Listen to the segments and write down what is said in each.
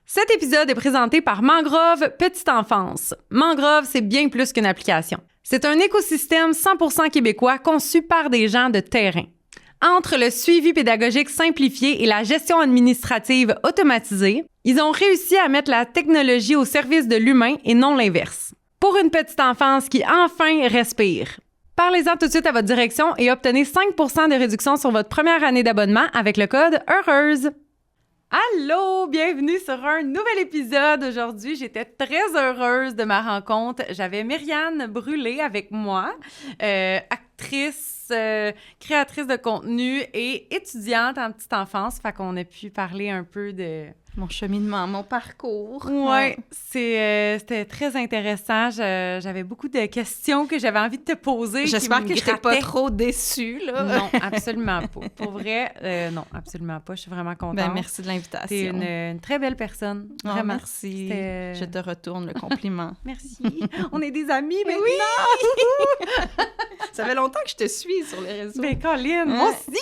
Cet épisode est présenté par Mangrove Petite Enfance. Mangrove, c'est bien plus qu'une application. C'est un écosystème 100% québécois conçu par des gens de terrain. Entre le suivi pédagogique simplifié et la gestion administrative automatisée, ils ont réussi à mettre la technologie au service de l'humain et non l'inverse. Pour une petite enfance qui enfin respire. Parlez-en tout de suite à votre direction et obtenez 5% de réduction sur votre première année d'abonnement avec le code HEUREUSE. Allô, bienvenue sur un nouvel épisode. Aujourd'hui, j'étais très heureuse de ma rencontre. J'avais Myriane Brûlé avec moi, actrice, créatrice de contenu et étudiante en petite enfance. Fait qu'on a pu parler un peu de... mon cheminement, mon parcours. Oui, c'était très intéressant. J'avais beaucoup de questions que j'avais envie de te poser. J'espère que je t'ai pas trop déçue, là. Non, absolument pas. Pour vrai, non, absolument pas. Je suis vraiment contente. Ben, merci de l'invitation. T'es une très belle personne. Vraiment. Merci. Je te retourne le compliment. Merci. On est des amis maintenant. Oui! Ça fait longtemps que je te suis sur les réseaux. Ben, Colin, moi aussi!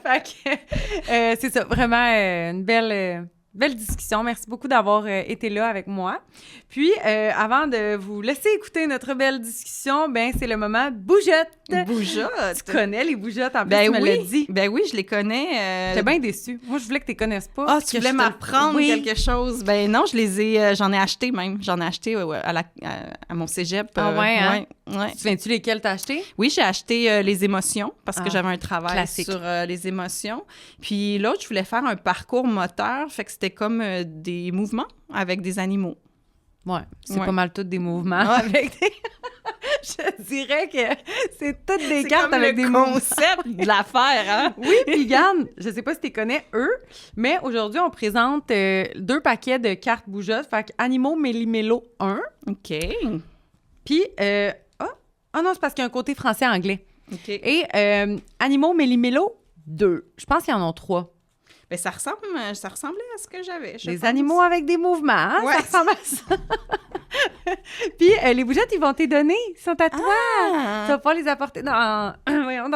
Fait que, c'est ça, vraiment une belle discussion. Merci beaucoup d'avoir été là avec moi. Puis, avant de vous laisser écouter notre belle discussion, ben c'est le moment bougeotte. Bougeotte? Tu connais les bougeottes, en plus, ben tu me oui. l'as dit. Ben oui, je les connais. J'étais bien déçue. Moi, je voulais que tu les connaisses pas. Ah, tu voulais m'apprendre quelque chose? Ben non, j'en ai acheté même. J'en ai acheté à mon cégep. Ah ouais, hein? Ouais. Tu souviens-tu lesquels t'as acheté? Oui, j'ai acheté les émotions parce que j'avais un travail classique. sur les émotions. Puis l'autre, je voulais faire un parcours moteur, fait que c'était comme des mouvements avec des animaux. Ouais, c'est pas mal tous des mouvements avec des... Je dirais que c'est toutes des cartes avec des mouvements. C'est comme le concept de l'affaire, hein? Oui, puis Yann, je sais pas si tu les connais, eux, mais aujourd'hui, on présente 2 paquets de cartes bougeottes. Fait que Animaux Méli-Mélo 1. OK. Puis, non, c'est parce qu'il y a un côté français-anglais. OK. Et Animaux Méli-Mélo 2. Je pense qu'il y en a 3. Ben, ça ressemblait à ce que j'avais. Les animaux avec des mouvements, hein? Ouais. Ça ressemble à ça. Puis, les bougeottes, ils vont te donner. Ils sont à toi. Ah! Tu vas pouvoir les apporter dans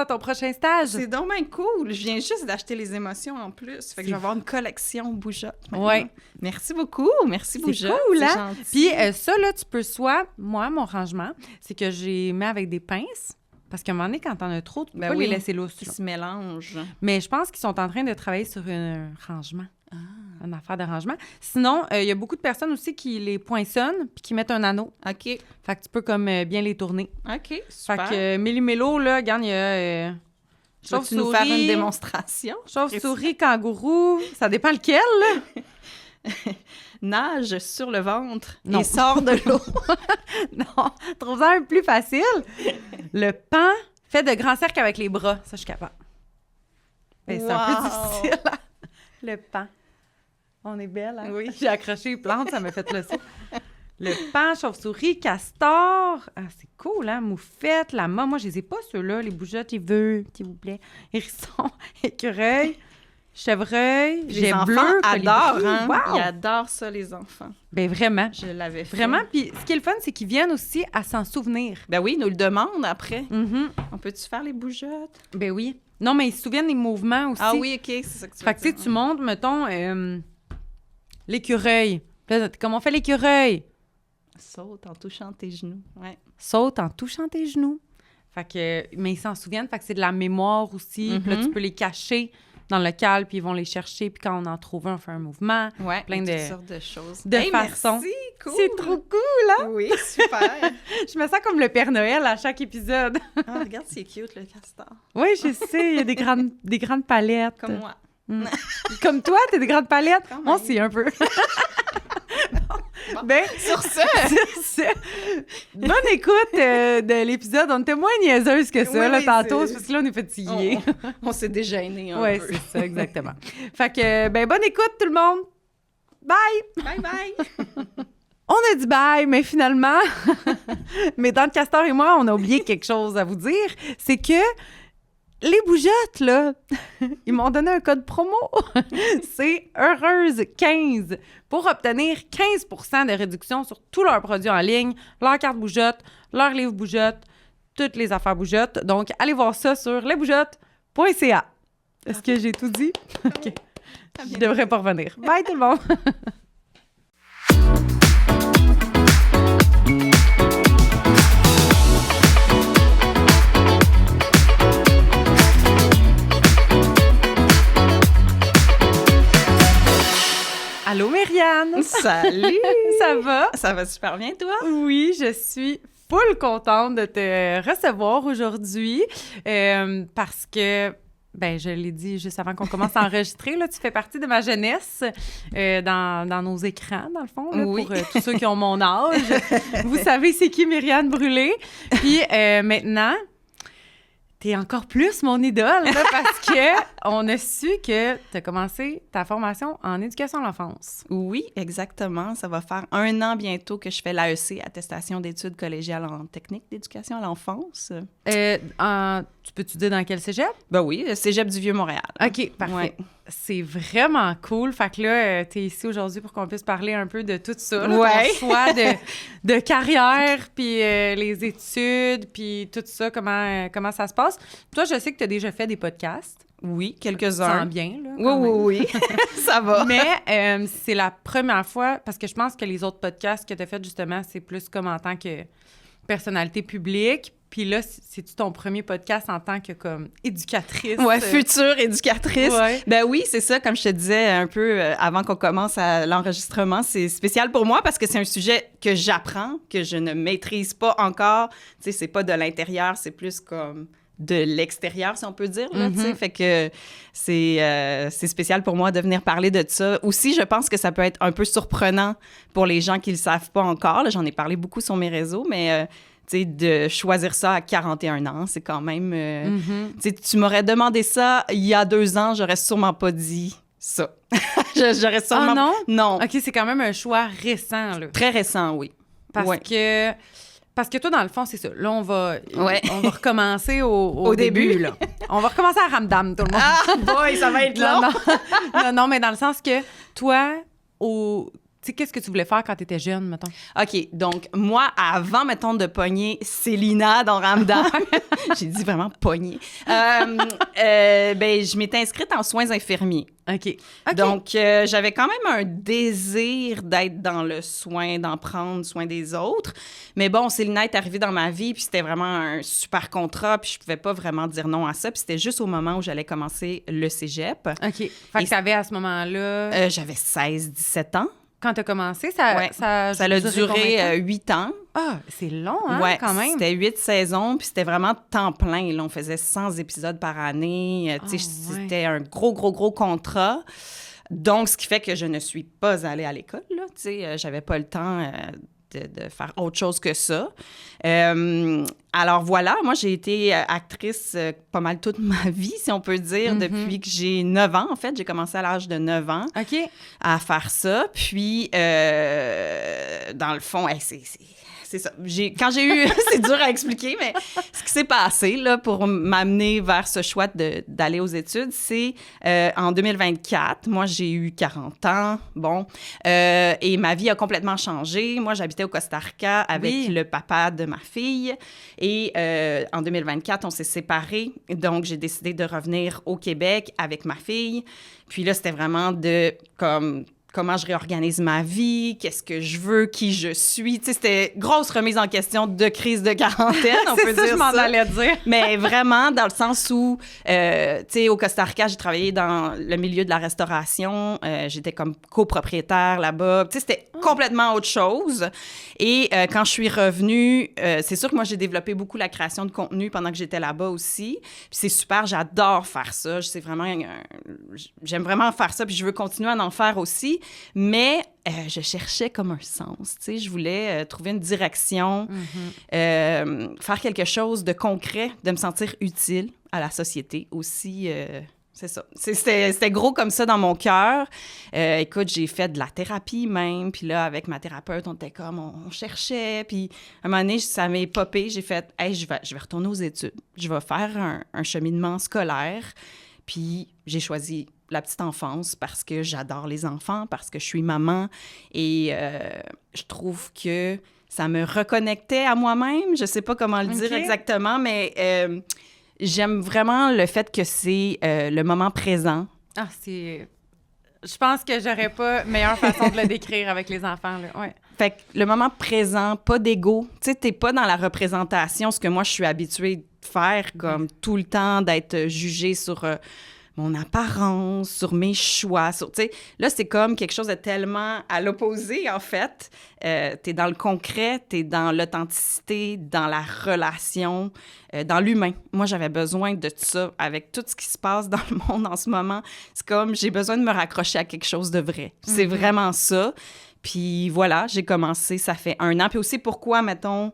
ton prochain stage. C'est donc bien cool. Je viens juste d'acheter les émotions en plus. Fait que je vais avoir une collection bougeotte. Oui. Merci beaucoup. Merci bougeotte. C'est cool, hein? Gentil. Puis ça, là, tu peux soit... Moi, mon rangement, c'est que j'ai mis avec des pinces. Parce qu'à un moment donné, quand t'en as trop, tu peux pas les laisser lousses. Ils se mélangent. Mais je pense qu'ils sont en train de travailler sur un rangement. Une affaire de rangement. Sinon, il y a beaucoup de personnes aussi qui les poinçonnent puis qui mettent un anneau. OK. Fait que tu peux comme bien les tourner. OK, super. Fait que Méli-Mélo, là, regarde, il y a... Vas-tu nous faire une démonstration? Chauve-souris, kangourou, ça dépend lequel, là. Nage sur le ventre Non. et sort de l'eau. Non, trouve ça un plus facile. Le pan fait de grands cercles avec les bras. Ça, je suis capable. Ben, c'est un peu difficile. Hein? Le pan. On est belle, hein? Oui. J'ai accroché les plantes, ça m'a fait le saut. Le pan, chauve-souris, castor. Ah, c'est cool, hein? Moufette, lama. Moi, je les ai pas, ceux-là. Les bougeottes, ils veulent, s'il vous plaît. Hérisson, écureuil, chevreuil, Les jet enfants bleu, adorent, colibri. hein? Wow! Ils adorent ça, les enfants. Ben, vraiment. Je l'avais fait. Vraiment. Puis, ce qui est le fun, c'est qu'ils viennent aussi à s'en souvenir. Ben oui, ils nous le demandent après. Mm-hmm. On peut-tu faire les bougeottes? Ben oui. Non, mais ils se souviennent des mouvements aussi. Ah oui, OK, c'est ça que tu veux Fait que, tu sais, tu montes, mettons, l'écureuil. Puis là, comment on fait l'écureuil? Saute en touchant tes genoux. Ouais. Saute en touchant tes genoux. Fait que, mais ils s'en souviennent, fait que c'est de la mémoire aussi. Puis là, tu peux les cacher dans le cal, puis ils vont les chercher. Puis quand on en trouve un, on fait un mouvement. Ouais, plein toutes de sortes de choses. de façons. Merci, cool. C'est trop cool, hein? Oui, super. Je me sens comme le Père Noël à chaque épisode. Ah, regarde, c'est cute, le castor. Oui, je sais, il y a des grandes palettes. Comme moi. Comme toi, t'as des grandes palettes? Quand même. Moi aussi, un peu. Bon. Ben, Sur ce, bonne écoute de l'épisode. On était moins niaiseuse que ça, Oui, là, oui, tantôt, c'est- parce que là, on est fatigués. on s'est dégênés un Oui, peu. c'est ça, exactement. Fait que, ben, bonne écoute, tout le monde. Bye! Bye bye! On a dit bye, mais finalement, mais dans le Castor et moi, on a oublié quelque chose à vous dire. C'est que les bougeottes, là, ils m'ont donné un code promo. C'est Heureuse15 pour obtenir 15% de réduction sur tous leurs produits en ligne, leurs cartes bougeottes, leurs livres bougeottes, toutes les affaires bougeottes. Donc, allez voir ça sur lesbougeottes.ca. Est-ce que j'ai tout dit? OK. Je devrais pas revenir. Bye tout le monde! Allô, Myriane! Salut! Ça va? Ça va super bien, toi? Oui, je suis full contente de te recevoir aujourd'hui parce que, ben, je l'ai dit juste avant qu'on commence à enregistrer, là, tu fais partie de ma jeunesse dans nos écrans, dans le fond, là, Oui. pour tous ceux qui ont mon âge. Vous savez c'est qui Myriane Brûlé. Puis maintenant... T'es encore plus mon idole, là, parce que on a su que t'as commencé ta formation en éducation à l'enfance. Oui, exactement. Ça va faire 1 an bientôt que je fais l'AEC, Attestation d'études collégiales en technique d'éducation à l'enfance. Tu peux-tu dire dans quel cégep? Ben oui, le Cégep du Vieux-Montréal. OK, parfait. Ouais. C'est vraiment cool. Fait que là, t'es ici aujourd'hui pour qu'on puisse parler un peu de tout ça, là, Ouais. ton choix de carrière, puis les études, puis tout ça, comment ça se passe. Toi, je sais que t'as déjà fait des podcasts. Oui, Tu te quelques-uns. sens bien, là. Oui, quand même. oui, oui. Ça va. Mais c'est la première fois, parce que je pense que les autres podcasts que tu as fait, justement, c'est plus comme en tant que personnalité publique. Puis là, c'est-tu ton premier podcast en tant que comme éducatrice? Ouais, future éducatrice. Ouais. Ben oui, c'est ça, comme je te disais un peu avant qu'on commence à l'enregistrement, c'est spécial pour moi parce que c'est un sujet que j'apprends, que je ne maîtrise pas encore. Tu sais, c'est pas de l'intérieur, c'est plus comme de l'extérieur, si on peut dire, là, tu sais. Fait que c'est spécial pour moi de venir parler de ça. Aussi, je pense que ça peut être un peu surprenant pour les gens qui le savent pas encore. Là, j'en ai parlé beaucoup sur mes réseaux, mais... tu sais, de choisir ça à 41 ans, c'est quand même... tu sais, tu m'aurais demandé ça il y a 2 ans, j'aurais sûrement pas dit ça. J'aurais sûrement... Ah non? Non. OK, c'est quand même un choix récent, là. Très récent, oui. Parce Ouais. que toi, dans le fond, c'est ça. Là, on va recommencer au début. début, là. On va recommencer à Ramdam, tout le monde. Ah, boy, ça va être long! Non, mais dans le sens que toi, tu sais, qu'est-ce que tu voulais faire quand tu étais jeune, mettons? OK, donc moi, avant, mettons, de pogner Célina dans Ramdam, j'ai dit vraiment pogner, ben, je m'étais inscrite en soins infirmiers. OK. Donc, j'avais quand même un désir d'être dans le soin, d'en prendre soin des autres. Mais bon, Célina est arrivée dans ma vie, puis c'était vraiment un super contrat, puis je pouvais pas vraiment dire non à ça. Puis c'était juste au moment où j'allais commencer le cégep. OK. Fait que t'avais à ce moment-là... J'avais 16-17 ans. Quand t'as commencé, ça a duré 8 ans. Ah, c'est long, hein, Ouais, quand même. c'était 8 saisons, puis c'était vraiment temps plein. Là, on faisait 100 épisodes par année. Tu sais, ouais. C'était un gros contrat. Donc, ce qui fait que je ne suis pas allée à l'école, là. Tu sais, j'avais pas le temps de faire autre chose que ça. Alors voilà, moi, j'ai été actrice pas mal toute ma vie, si on peut dire, depuis que j'ai 9 ans. En fait, j'ai commencé à l'âge de 9 ans OK. à faire ça. Puis, dans le fond, c'est ça. Quand j'ai eu... c'est dur à expliquer, mais ce qui s'est passé là, pour m'amener vers ce choix d'aller aux études, c'est en 2024. Moi, j'ai eu 40 ans. Bon. Et ma vie a complètement changé. Moi, j'habitais au Costa Rica avec le papa de ma fille. Et en 2024, on s'est séparés. Donc, j'ai décidé de revenir au Québec avec ma fille. Puis là, c'était vraiment comment je réorganise ma vie, qu'est-ce que je veux, qui je suis. Tu sais, c'était grosse remise en question de crise de quarantaine, on peut dire ça. Je m'en allais dire. Mais vraiment, dans le sens où, tu sais, au Costa Rica, j'ai travaillé dans le milieu de la restauration. J'étais comme copropriétaire là-bas. Tu sais, c'était complètement autre chose. Et quand je suis revenue, c'est sûr que moi, j'ai développé beaucoup la création de contenu pendant que j'étais là-bas aussi. Puis c'est super, j'adore faire ça. J'aime vraiment faire ça, puis je veux continuer à en faire aussi. Mais je cherchais comme un sens, tu sais. Je voulais trouver une direction, faire quelque chose de concret, de me sentir utile à la société aussi. C'est ça. C'était gros comme ça dans mon cœur. Écoute, j'ai fait de la thérapie même. Puis là, avec ma thérapeute, on était comme, on cherchait. Puis à un moment donné, ça m'est popé. J'ai fait, hey, je vais retourner aux études. Je vais faire un cheminement scolaire. Puis j'ai choisi la petite enfance parce que j'adore les enfants, parce que je suis maman. Et je trouve que ça me reconnectait à moi-même. Je sais pas comment le dire exactement, mais j'aime vraiment le fait que c'est le moment présent. Ah, c'est Je pense que j'aurais pas meilleure façon de le décrire avec les enfants, là. Ouais. Fait que le moment présent, pas d'ego. Tu sais, t'es pas dans la représentation, ce que moi, je suis habituée de faire, comme tout le temps, d'être jugée sur mon apparence, sur mes choix. Tu sais, là, c'est comme quelque chose de tellement à l'opposé, en fait. T'es dans le concret, t'es dans l'authenticité, dans la relation, dans l'humain. Moi, j'avais besoin de ça. Avec tout ce qui se passe dans le monde en ce moment, c'est comme, j'ai besoin de me raccrocher à quelque chose de vrai. C'est vraiment ça. Puis voilà, j'ai commencé, ça fait 1 an. Puis aussi, pourquoi, mettons,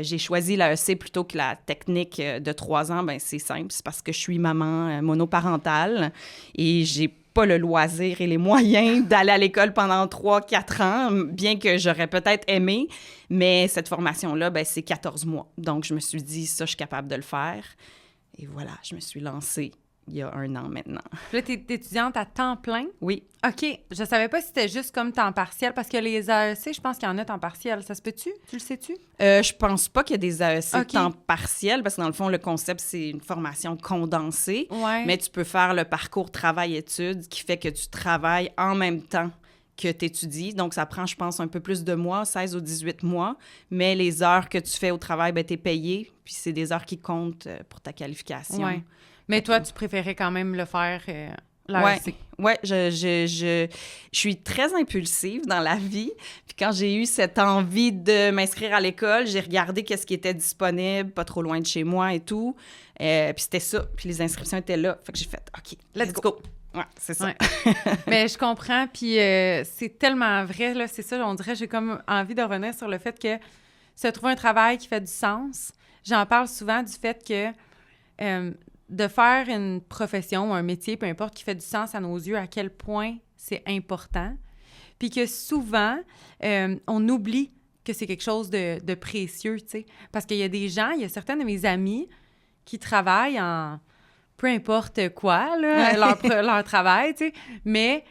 j'ai choisi l'AEC plutôt que la technique de 3 ans? Bien, c'est simple, c'est parce que je suis maman monoparentale et j'ai pas le loisir et les moyens d'aller à l'école pendant 3-4 ans, bien que j'aurais peut-être aimé. Mais cette formation-là, bien, c'est 14 mois. Donc, je me suis dit, ça, je suis capable de le faire. Et voilà, je me suis lancée il y a 1 an maintenant. Puis là, t'es étudiante à temps plein? Oui. OK. Je savais pas si c'était juste comme temps partiel, parce que les AEC, je pense qu'il y en a temps partiel. Ça se peut-tu? Tu le sais-tu? Je pense pas qu'il y a des AEC OK. temps partiel, parce que dans le fond, le concept, c'est une formation condensée. Ouais. Mais tu peux faire le parcours travail-études qui fait que tu travailles en même temps que tu étudies. Donc, ça prend, je pense, un peu plus de mois, 16 ou 18 mois. Mais les heures que tu fais au travail, bien, tu es payé. Puis c'est des heures qui comptent pour ta qualification. Ouais. Mais toi, tu préférais quand même le faire l'AEC. Oui, je suis très impulsive dans la vie. Puis quand j'ai eu cette envie de m'inscrire à l'école, j'ai regardé qu'est-ce qui était disponible, pas trop loin de chez moi et tout. Puis c'était ça. Puis les inscriptions étaient là. Fait que j'ai fait « OK, let's go ». Ouais, c'est ça. Ouais. Mais je comprends, puis c'est tellement vrai, là, c'est ça, on dirait, j'ai comme envie de revenir sur le fait que se trouver un travail qui fait du sens. J'en parle souvent du fait que de faire une profession ou un métier, peu importe, qui fait du sens à nos yeux, à quel point c'est important. Puis que souvent, on oublie que c'est quelque chose de précieux, tu sais. Parce qu'il y a des gens, il y a certains de mes amis qui travaillent en peu importe quoi, là, leur travail, tu sais, mais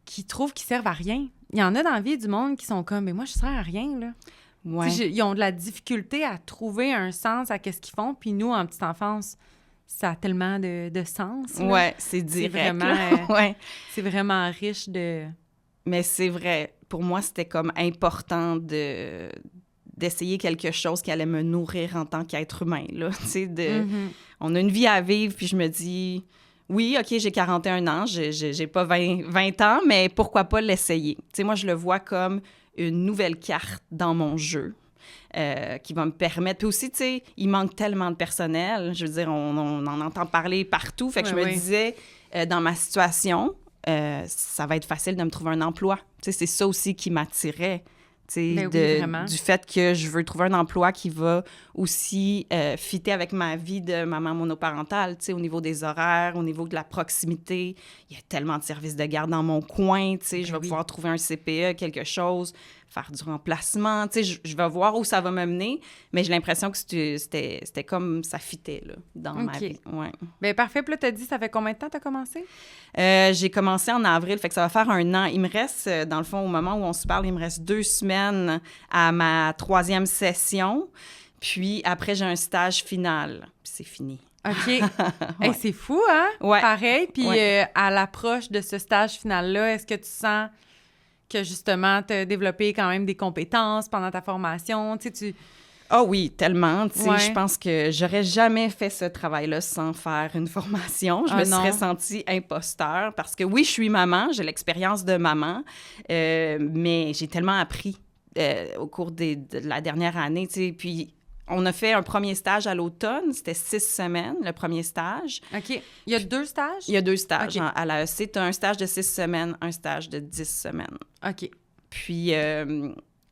qui trouvent qu'ils servent à rien. Il y en a dans la vie du monde qui sont comme « mais moi, je sers à rien, là ». Ouais. Ils ont de la difficulté à trouver un sens à ce qu'ils font, puis nous, en petite enfance, ça a tellement de sens. Là. Ouais, c'est direct. C'est vraiment, ouais. C'est vraiment riche de... Mais c'est vrai. Pour moi, c'était comme important d'essayer quelque chose qui allait me nourrir en tant qu'être humain, là. Tu sais, on a une vie à vivre, puis je me dis... Oui, OK, j'ai 41 ans, j'ai pas 20 ans, mais pourquoi pas l'essayer? Tu sais, moi, je le vois comme une nouvelle carte dans mon jeu. Qui va me permettre... Puis aussi, tu sais, il manque tellement de personnel. Je veux dire, on en entend parler partout. Fait que je me disais, dans ma situation, ça va être facile de me trouver un emploi. Tu sais, c'est ça aussi qui m'attirait. Tu sais, du fait que je veux trouver un emploi qui va aussi fitter avec ma vie de maman monoparentale, tu sais, au niveau des horaires, au niveau de la proximité. Il y a tellement de services de garde dans mon coin, tu sais, je vais pouvoir trouver un CPE, quelque chose, faire du remplacement, tu sais, je vais voir où ça va me mener, mais j'ai l'impression que c'était comme ça fitait, là, dans ma vie. Ouais. Bien, parfait. Puis là, t'as dit, ça fait combien de temps t'as commencé? J'ai commencé en avril, fait que ça va faire 1 an. Il me reste, dans le fond, au moment où on se parle, il me reste 2 semaines à ma 3e session, puis après, j'ai un stage final, puis c'est fini. OK. Hey, c'est fou, hein? Ouais. Pareil. Puis à l'approche de ce stage final-là, est-ce que tu sens que, justement, tu as développé quand même des compétences pendant ta formation? Tu sais, Ah oui, tellement. Tu sais, je pense que j'aurais jamais fait ce travail-là sans faire une formation. Je me serais sentie imposteur parce que oui, je suis maman, j'ai l'expérience de maman, mais j'ai tellement appris au cours de la dernière année, tu sais, puis... On a fait un premier stage à l'automne. C'était 6 semaines, le premier stage. OK. Il y a 2 stages? Il y a 2 stages. Okay. À l'AEC, tu as un stage de 6 semaines, un stage de 10 semaines. OK. Puis,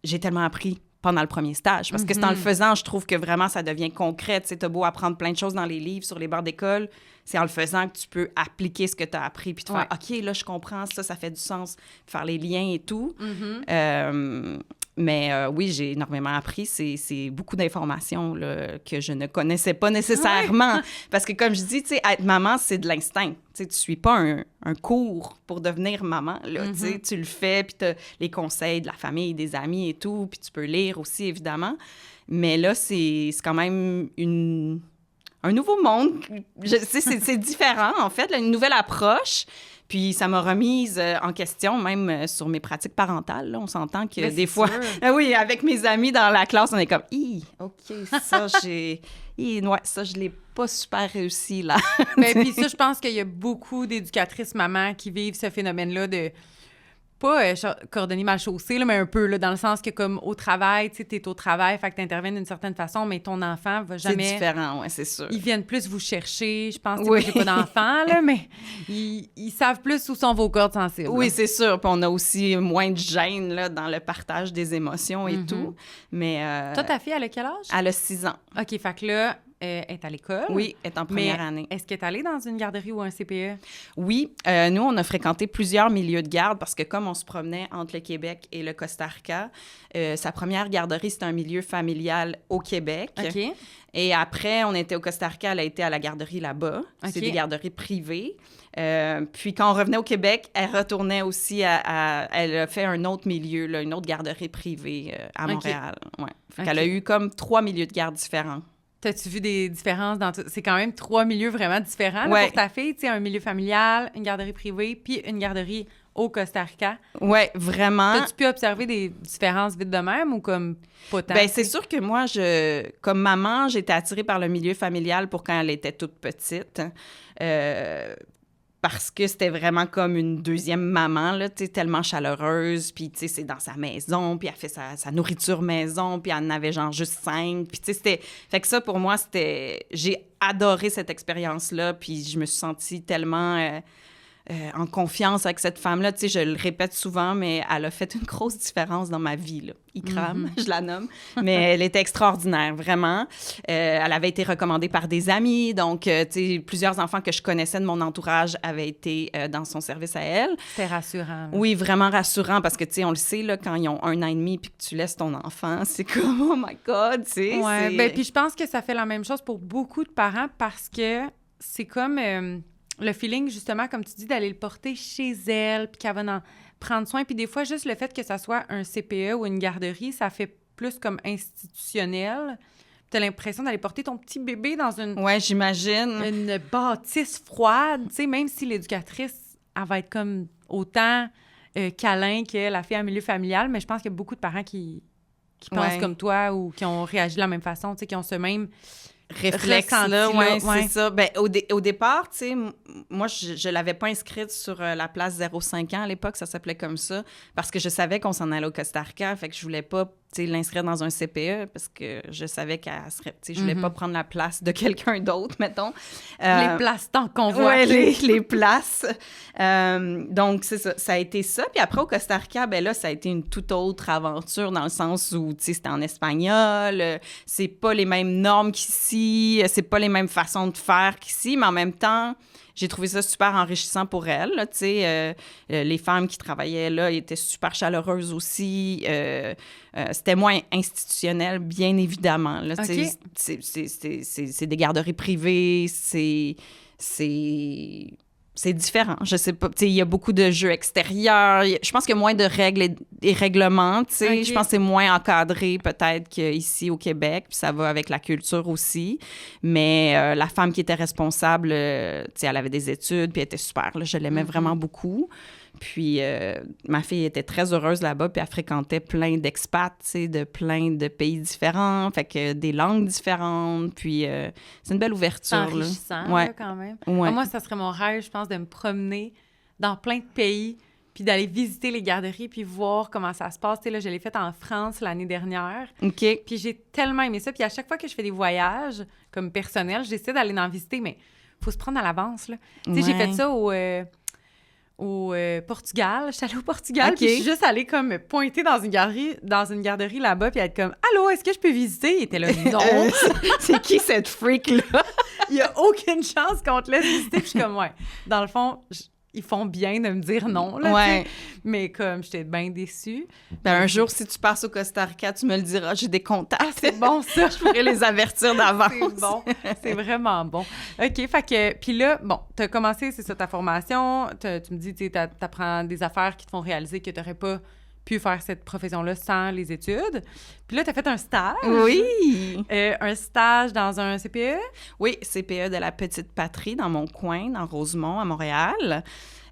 j'ai tellement appris pendant le premier stage. Parce que c'est en le faisant, je trouve que vraiment, ça devient concret. Tu sais, t'as beau apprendre plein de choses dans les livres, sur les bancs d'école. C'est en le faisant que tu peux appliquer ce que tu as appris. Puis te faire, OK, là, je comprends ça fait du sens. Faire les liens et tout. Mais oui, j'ai énormément appris. C'est beaucoup d'informations là, que je ne connaissais pas nécessairement. Ouais. Parce que comme je dis, tu sais, être maman, c'est de l'instinct. Tu sais, tu suis pas un cours pour devenir maman. Là, tu sais, tu le fais, puis tu as les conseils de la famille, des amis et tout, puis tu peux lire aussi, évidemment. Mais là, c'est quand même un nouveau monde. C'est différent, en fait, là, une nouvelle approche. Puis ça m'a remise en question, même sur mes pratiques parentales. Là. On s'entend que Mais des c'est fois... sûr. Oui, avec mes amis dans la classe, on est comme « OK, ça, j'ai... ouais, ça, je l'ai pas super réussi, là. » Ben, puis ça, je pense qu'il y a beaucoup d'éducatrices mamans qui vivent ce phénomène-là de... Pas cordonnier mal chaussé, là, mais un peu, là, dans le sens que comme au travail, tu sais, t'es au travail, fait que t'interviens d'une certaine façon, mais ton enfant va jamais... C'est différent, oui, c'est sûr. Ils viennent plus vous chercher. Je pense que Oui. j'ai pas d'enfants, là, mais ils savent plus où sont vos cordes sensibles. Oui, là. c'est sûr. Puis on a aussi moins de gêne là, dans le partage des émotions et tout. Mais Toi, ta fille, elle a quel âge? elle a 6 ans. OK, fait que là, elle est à l'école. Oui, elle est en Mais première année. est-ce qu'elle est allée dans une garderie ou un CPE? Oui, nous, on a fréquenté plusieurs milieux de garde parce que comme on se promenait entre le Québec et le Costa Rica, sa première garderie, c'était un milieu familial au Québec. OK. Et après, on était au Costa Rica, elle a été à la garderie là-bas. OK. C'est des garderies privées. Puis quand on revenait au Québec, elle retournait aussi elle a fait un autre milieu, là, une autre garderie privée à OK. Montréal. Ouais. Fait OK. qu'elle a eu comme 3 milieux de garde différents. T'as-tu vu des différences dans tout? C'est quand même 3 milieux vraiment différents là, Ouais. pour ta fille. Tu sais, un milieu familial, une garderie privée, puis une garderie au Costa Rica. Oui, vraiment. T'as-tu pu observer des différences vite de même ou comme pas tant? Bien, c'est sûr que moi, comme maman, j'étais attirée par le milieu familial pour quand elle était toute petite. Parce que c'était vraiment comme une deuxième maman, là, tu sais, tellement chaleureuse, puis tu sais, c'est dans sa maison, puis elle fait sa nourriture maison, puis elle en avait genre juste 5, puis tu sais, c'était... Fait que ça, pour moi, c'était... J'ai adoré cette expérience-là, puis je me suis sentie tellement... en confiance avec cette femme-là. Tu sais, je le répète souvent, mais elle a fait une grosse différence dans ma vie, là. Ikram, je la nomme. Mais elle était extraordinaire, vraiment. Elle avait été recommandée par des amis. Donc, tu sais, plusieurs enfants que je connaissais de mon entourage avaient été dans son service à elle. C'était rassurant. Là. Oui, vraiment rassurant parce que, tu sais, on le sait, là, quand ils ont 1 an et demi puis que tu laisses ton enfant, c'est comme, oh my God, tu sais. Ouais, c'est... ben, puis je pense que ça fait la même chose pour beaucoup de parents parce que c'est comme le feeling, justement, comme tu dis, d'aller le porter chez elle, puis qu'elle va en prendre soin. Puis des fois, juste le fait que ça soit un CPE ou une garderie, ça fait plus comme institutionnel. Tu as l'impression d'aller porter ton petit bébé dans Ouais, j'imagine. une bâtisse froide, tu sais, même si l'éducatrice, elle va être comme autant câlin que la fille en milieu familial, mais je pense qu'il y a beaucoup de parents qui pensent Ouais. comme toi ou qui ont réagi de la même façon, tu sais, qui ont ce même Réflexe-là, ressenti-là, oui, ouais. c'est ça. Ben, au départ, tu sais, moi, je l'avais pas inscrite sur la place 0-5 ans à l'époque, ça s'appelait comme ça, parce que je savais qu'on s'en allait au Costa Rica, fait que je voulais pas, tu sais, l'inscrire dans un CPE, parce que je savais qu'elle serait, tu sais, je voulais pas prendre la place de quelqu'un d'autre, mettons. les places tant qu'on voit. Ouais, les places. Donc, c'est ça. Ça a été ça. Puis après, au Costa Rica, ben là, ça a été une toute autre aventure dans le sens où, tu sais, c'était en espagnol. C'est pas les mêmes normes qu'ici. C'est pas les mêmes façons de faire qu'ici. Mais en même temps, j'ai trouvé ça super enrichissant pour elle. Tu sais, les femmes qui travaillaient là étaient super chaleureuses aussi. C'était moins institutionnel, bien évidemment. Là, tu sais, c'est des garderies privées. C'est différent. Je sais pas. Tu sais, il y a beaucoup de jeux extérieurs. Je pense qu'il y a moins de règles et règlements. Tu sais, OK. je pense que c'est moins encadré peut-être qu'ici au Québec. Puis ça va avec la culture aussi. Mais la femme qui était responsable, tu sais, elle avait des études, puis elle était super. Là, je l'aimais vraiment beaucoup. Puis ma fille était très heureuse là-bas, puis elle fréquentait plein d'expats, tu sais, de plein de pays différents, fait que des langues différentes, puis c'est une belle ouverture. Enrichissant, là. Ouais. là, quand même. Ouais. Ah, moi, ça serait mon rêve, je pense, de me promener dans plein de pays, puis d'aller visiter les garderies, puis voir comment ça se passe. Tu sais, là, je l'ai fait en France l'année dernière, OK. puis j'ai tellement aimé ça. Puis à chaque fois que je fais des voyages, comme personnels, j'essaie d'aller en visiter, mais il faut se prendre à l'avance, là. Tu sais, j'ai Ouais. fait ça au Portugal. Je suis allée au Portugal, OK. puis je suis juste allée comme pointer dans une garderie là-bas, puis être comme « Allô, est-ce que je peux visiter? » Il était là « Non! C'est qui cette freak-là? Il n'y a aucune chance qu'on te laisse visiter. » Puis je suis comme « Ouais. » Dans le fond, ils font bien de me dire non, là, Ouais. tu sais. Mais comme j'étais bien déçue. Ben, un jour, si tu passes au Costa Rica, tu me le diras, j'ai des contacts. C'est bon, ça. Je pourrais les avertir d'avance. C'est bon. C'est vraiment bon. OK, fait que... Puis là, bon, t'as commencé, c'est ça, ta formation. Tu me dis, tu t'apprends des affaires qui te font réaliser que t'aurais pas pu faire cette profession-là sans les études. Puis là, t'as fait un stage. Oui! Un stage dans un CPE. Oui, CPE de la Petite Patrie, dans mon coin, dans Rosemont, à Montréal.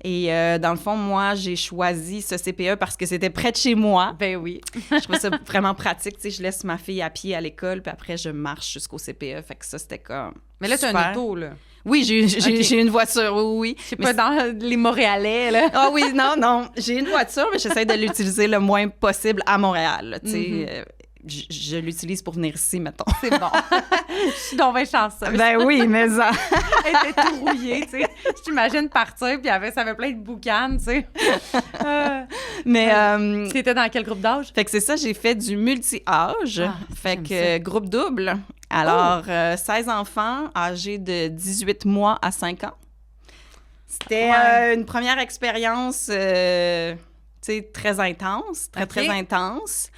Et dans le fond, moi, j'ai choisi ce CPE parce que c'était près de chez moi. Ben oui. Je trouve ça vraiment pratique. Tu sais, je laisse ma fille à pied à l'école, puis après, je marche jusqu'au CPE. Fait que ça, c'était comme Mais là, tu as super. un auto, là. Oui, Ok. j'ai une voiture, oui. Je sais pas, dans les Montréalais, là. Ah oui, non. J'ai une voiture, mais j'essaie de l'utiliser le moins possible à Montréal. Là, tu sais, je l'utilise pour venir ici, mettons. C'est bon. Je suis donc bien chanceuse. Ben oui, mais ça. Elle était tout rouillée, tu sais. Je t'imagine partir, puis ça avait plein de boucanes, tu sais. Mais C'était dans quel groupe d'âge? fait que c'est ça, j'ai fait du multi-âge. Fait j'aime que groupe double. Alors, 16 enfants âgés de 18 mois à 5 ans. C'était une première expérience, tu sais, très intense, très intense.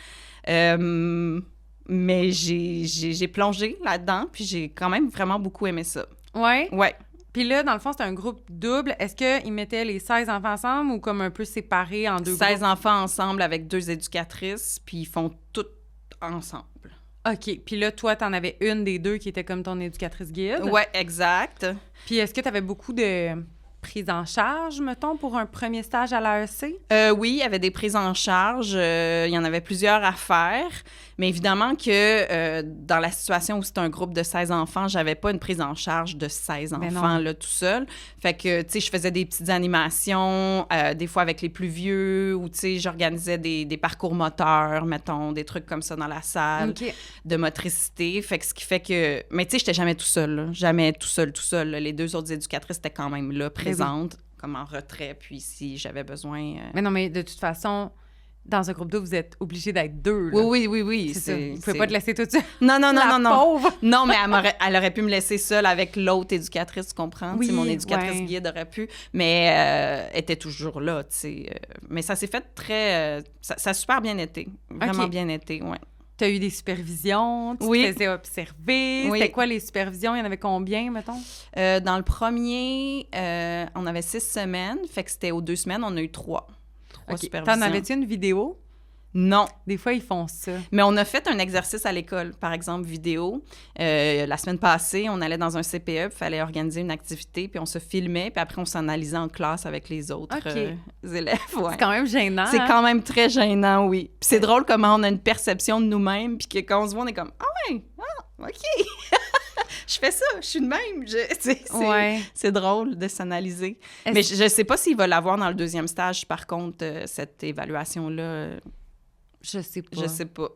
Mais j'ai plongé là-dedans, puis j'ai quand même vraiment beaucoup aimé ça. Ouais. Ouais. Puis là, dans le fond, c'était un groupe double. Est-ce qu'ils mettaient les 16 enfants ensemble ou comme un peu séparés en deux 16 groupes? enfants ensemble avec 2 éducatrices, puis ils font tout ensemble. OK. Puis là, toi, t'en avais une des deux qui était comme ton éducatrice guide. Ouais, exact. Puis est-ce que t'avais beaucoup de prise en charge, mettons, pour un premier stage à l'AEC? Oui, il y avait des prises en charge. Il y en avait plusieurs à faire. Mais évidemment que dans la situation où c'est un groupe de 16 enfants, j'avais pas une prise en charge de 16 Ben enfants non. là, tout seul. Fait que, tu sais, je faisais des petites animations, des fois avec les plus vieux, ou, tu sais, j'organisais des parcours moteurs, mettons, des trucs comme ça dans la salle, OK. de motricité. Fait que ce qui fait que... Mais tu sais, j'étais jamais tout seul, là. Jamais tout seul, tout seul. Là. Les 2 autres éducatrices étaient quand même là, présentes, comme en retrait, puis si j'avais besoin... Mais non, mais de toute façon, dans un groupe 2, vous êtes obligés d'être 2. Là. Oui. C'est ça. Vous pouvez pas te laisser tout seul. Non. La pauvre! Non, mais elle aurait pu me laisser seule avec l'autre éducatrice, tu comprends? Oui, Tu sais, mon éducatrice ouais. guide aurait pu, mais elle était toujours là, tu sais. Mais ça s'est fait très... ça a super bien été. Vraiment OK. bien été, oui. Tu as eu des supervisions, tu Oui. te faisais observer. Oui. C'était quoi les supervisions? Il y en avait combien, mettons? Dans le premier, on avait 6 semaines, fait que c'était aux 2 semaines, on a eu 3 OK. supervisions. T'en avais-tu une vidéo? Non. Des fois, ils font ça. Mais on a fait un exercice à l'école, par exemple, vidéo. La semaine passée, on allait dans un CPE, il fallait organiser une activité, puis on se filmait, puis après, on s'analysait en classe avec les autres OK. élèves. Ouais. C'est quand même gênant. C'est hein? quand même très gênant, oui. Puis c'est drôle comment on a une perception de nous-mêmes, puis que quand on se voit, on est comme « Ah ouais, OK! » Je fais ça, je suis de même. Ouais. C'est drôle de s'analyser. Est-ce- Mais je ne sais pas s'il va l'avoir dans le deuxième stage, par contre, cette évaluation-là. Je sais pas. Je sais pas.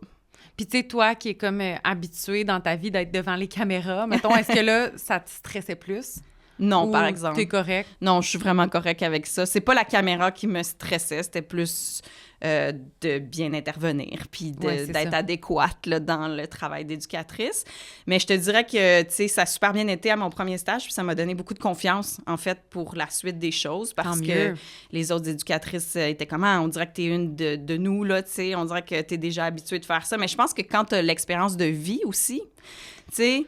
Puis tu sais, toi qui es comme habitué dans ta vie d'être devant les caméras, mettons, est-ce que là, ça te stressait plus? Non, Ou par exemple. t'es correct? Non, je suis vraiment correcte avec ça. C'est pas la caméra qui me stressait, c'était plus de bien intervenir puis Ouais, c'est d'être ça. adéquate là, dans le travail d'éducatrice. Mais je te dirais que, tu sais, ça a super bien été à mon premier stage puis ça m'a donné beaucoup de confiance, en fait, pour la suite des choses parce Tant que mieux. les autres éducatrices étaient comme « Ah, on dirait que t'es une de nous, là, tu sais, on dirait que t'es déjà habituée de faire ça. » Mais je pense que quand t'as l'expérience de vie aussi, tu sais,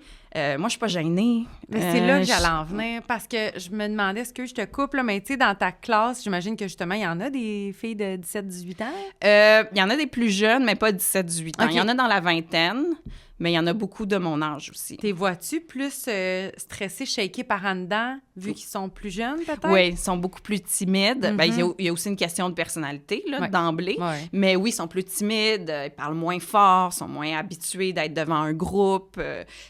moi, je suis pas gênée. Mais c'est là que je- j'allais en venir parce que je me demandais, est-ce que je te coupe, là, mais tu sais, dans ta classe, j'imagine que justement, il y en a des filles de 17-18 ans? Il y en a des plus jeunes, mais pas 17-18 ans. OK. Il y en a dans la vingtaine, mais il y en a beaucoup de mon âge aussi. T'es vois-tu plus stressés, shakés par en dedans, vu qu'ils sont plus jeunes, peut-être? Oui, ils sont beaucoup plus timides. Mhm. Ben, il y a aussi une question de personnalité là, Ouais. d'emblée. Ouais. Mais oui, ils sont plus timides, ils parlent moins fort, sont moins habitués d'être devant un groupe. Tu